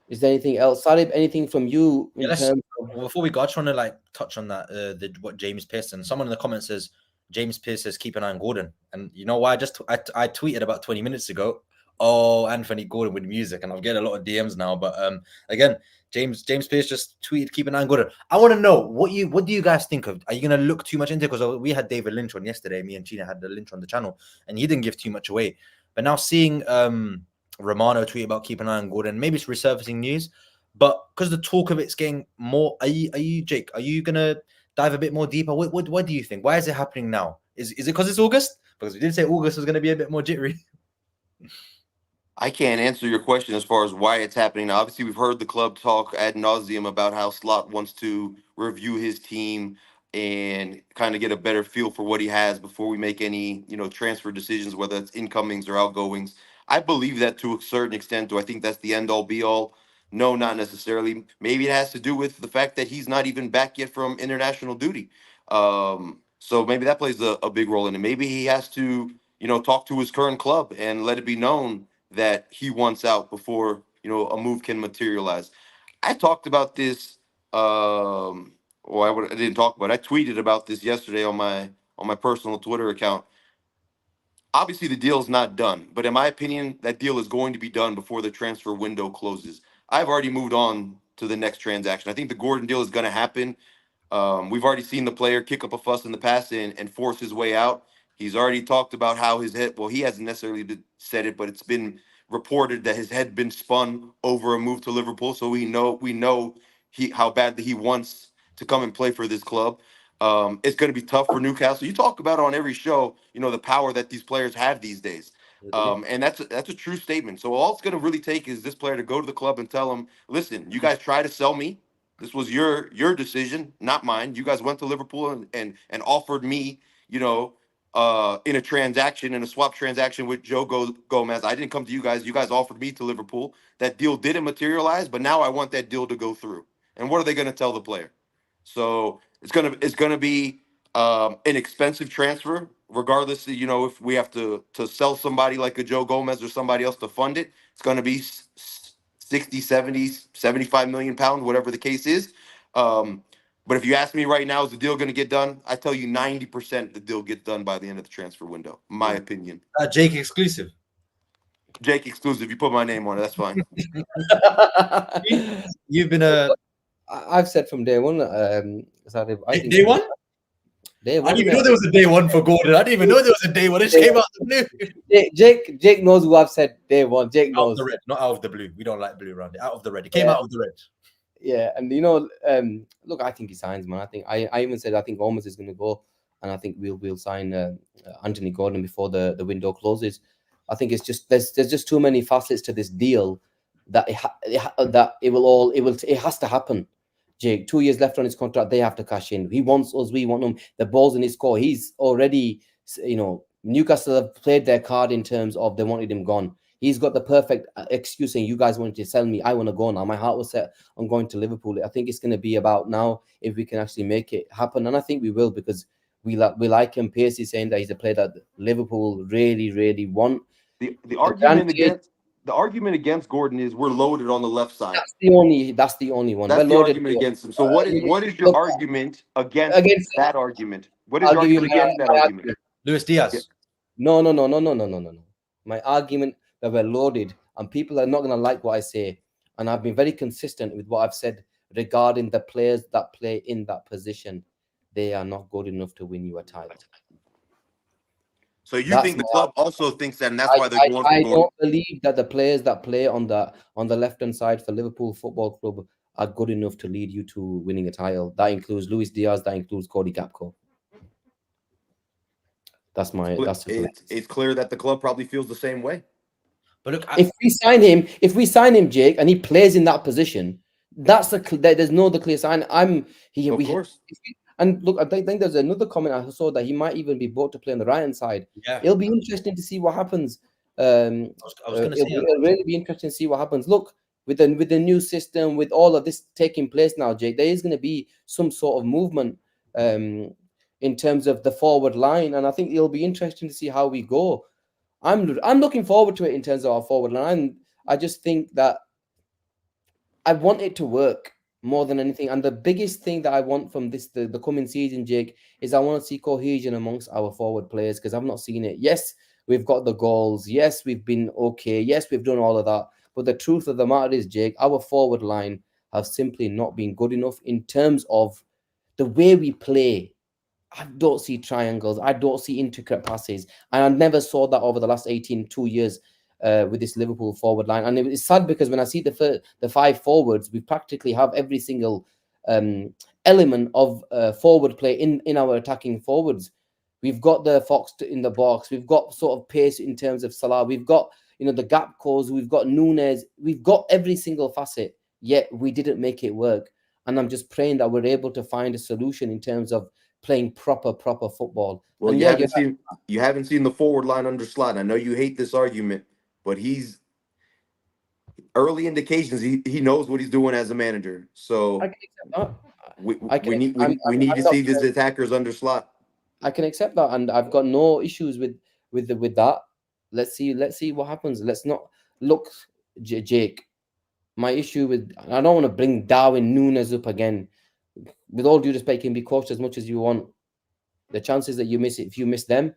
Is there anything else, Sarib? Anything from you before we go? I just want to touch on that. What James Pearson. Someone in the comments says James Pearce says keep an eye on Gordon, and you know why? I tweeted about 20 minutes ago. Oh, Anthony Gordon with music, and I'm getting a lot of DMs now. But again, James Pierce just tweeted, "Keep an eye on Gordon." I want to know what do you guys think of? Are you gonna look too much into it? Because we had David Lynch on yesterday. Me and China had the Lynch on the channel, and he didn't give too much away. But now seeing Romano tweet about keep an eye on Gordon, maybe it's resurfacing news. But because the talk of it's getting more, are you Jake? Are you gonna dive a bit more deeper? What do you think? Why is it happening now? Is it because it's August? Because we did say August was gonna be a bit more jittery. I can't answer your question as far as why it's happening. Now, obviously, we've heard the club talk ad nauseum about how Slot wants to review his team and kind of get a better feel for what he has before we make any, transfer decisions, whether it's incomings or outgoings. I believe that to a certain extent. Do I think that's the end all be all? No, not necessarily. Maybe it has to do with the fact that he's not even back yet from international duty. So maybe that plays a big role in it. Maybe he has to, talk to his current club and let it be known that he wants out before a move can materialize. I talked about this. I didn't talk about it. I tweeted about this yesterday on my personal Twitter account. Obviously, the deal's not done, but in my opinion, that deal is going to be done before the transfer window closes. I've already moved on to the next transaction. I think the Gordon deal is going to happen. We've already seen the player kick up a fuss in the past and force his way out. He's already talked about how his head, well, he hasn't necessarily said it, but it's been reported that his head been spun over a move to Liverpool. So we know how badly he wants to come and play for this club. It's going to be tough for Newcastle. You talk about on every show, the power that these players have these days. And that's a true statement. So all it's going to really take is this player to go to the club and tell them, listen, you guys try to sell me. This was your decision, not mine. You guys went to Liverpool and offered me, in a transaction, in a swap transaction with Joe Gomez. I didn't come to you guys. You guys offered me to Liverpool. That deal didn't materialize, but now I want that deal to go through. And what are they going to tell the player? So it's gonna be an expensive transfer, regardless of, if we have to sell somebody like a Joe Gomez or somebody else to fund it. It's going to be 60, 70, 75 million pounds, whatever the case is. But if you ask me right now, is the deal going to get done? I tell you 90% the deal gets done by the end of the transfer window, my opinion. Jake exclusive. Jake exclusive. You put my name on it. That's fine. You've been I've said from day one. Sarib, I think day one? Day one. I didn't even know there was a day one for Gordon. I didn't even know there was a day one. It just came out of the blue. Jake knows who I've said day one. Jake knows. Out of the red, not out of the blue. We don't like blue around it. Out of the red. It came out of the red. Yeah, and look, I think he signs, man. I think I even said I think Gomez is going to go, and I think we'll sign Anthony Gordon before the window closes. I think it's just there's just too many facets to this deal that it has to happen. Jake, 2 years left on his contract. They have to cash in. He wants us. We want him. The ball's in his court. He's already, Newcastle have played their card in terms of they wanted him gone. He's got the perfect excuse saying, you guys wanted to sell me. I want to go now. My heart was set on going to Liverpool. I think it's going to be about now if we can actually make it happen. And I think we will, because we like him. Pierce is saying that he's a player that Liverpool really, really want. The argument against Gordon is we're loaded on the left side. That's the only one. That's the argument against him. So what is your argument against that argument? What is your argument against that argument? Luis Diaz. No. My argument that we're loaded and people are not going to like what I say. And I've been very consistent with what I've said regarding the players that play in that position. They are not good enough to win you a title. So you think the club also thinks that, and that's why they're going for Gordon? I don't believe that the players that play on the left-hand side for Liverpool Football Club are good enough to lead you to winning a title. That includes Luis Diaz. That includes Cody Gakpo. It's clear that the club probably feels the same way. But look, if we sign him, Jake, and he plays in that position, there's no other clear sign. Of course. And look, I think there's another comment I saw that he might even be bought to play on the right-hand side. Yeah. It'll be interesting to see what happens. I was going to say it'll really be interesting to see what happens. Look, with the new system, with all of this taking place now, Jake, there is going to be some sort of movement in terms of the forward line, and I think it'll be interesting to see how we go. I'm looking forward to it in terms of our forward line. I just think that I want it to work more than anything. And the biggest thing that I want from the coming season, Jake, is I want to see cohesion amongst our forward players, because I've not seen it. Yes, we've got the goals. Yes, we've been okay. Yes, we've done all of that. But the truth of the matter is, Jake, our forward line have simply not been good enough in terms of the way we play. I don't see triangles. I don't see intricate passes. And I never saw that over the last 2 years with this Liverpool forward line. And it's sad because when I see the 5 forwards, we practically have every single element of forward play in our attacking forwards. We've got the Fox in the box. We've got sort of pace in terms of Salah. We've got, the gap calls. We've got Nunez. We've got every single facet, yet we didn't make it work. And I'm just praying that we're able to find a solution in terms of playing proper football. Well, and you haven't seen the forward line under Slot. I know you hate this argument, but he's early indications he knows what he's doing as a manager. So I can accept that. we need to see these attackers under Slot. I can accept that, and I've got no issues with that. Let's see what happens. Let's not look, Jake. My issue with, I don't want to bring Darwin Nunez up again. With all due respect, you can be coached as much as you want. The chances that you miss it, if you miss them,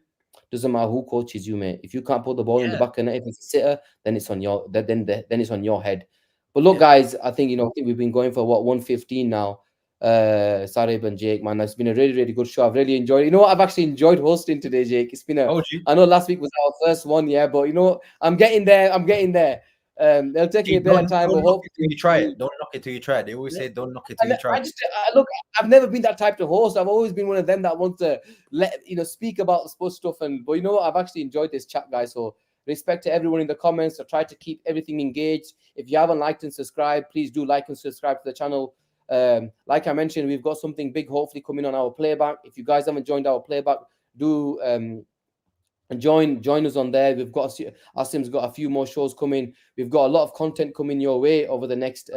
doesn't matter who coaches you, mate. If you can't put the ball in the back of the net, if it's a sitter, then it's on your then it's on your head. But look, guys, I think I think we've been going for 115 now. Sarib and Jake, man, it's been a really, really good show. I've really enjoyed it. You know what? I've actually enjoyed hosting today, Jake. It's been I know last week was our first one, but you know what? I'm getting there. They'll take me a bit of time. Don't knock it till you try it. Don't knock it till you try it. They always say, "Don't knock it till you try it." Look, I've never been that type of host. I've always been one of them that wants to speak about sports stuff. But you know what? I've actually enjoyed this chat, guys. So respect to everyone in the comments. I try to keep everything engaged. If you haven't liked and subscribed, please do like and subscribe to the channel. Like I mentioned, we've got something big hopefully coming on our playback. If you guys haven't joined our playback, do join us on there. We've got Asim's got a few more shows coming. We've got a lot of content coming your way over the next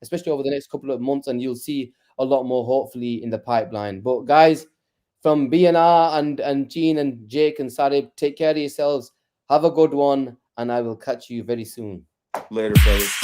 especially over the next couple of months, and you'll see a lot more hopefully in the pipeline. But guys, from BNR and Gene and Jake and Sarib, take care of yourselves. Have a good one, and I will catch you very soon. Later, fellas.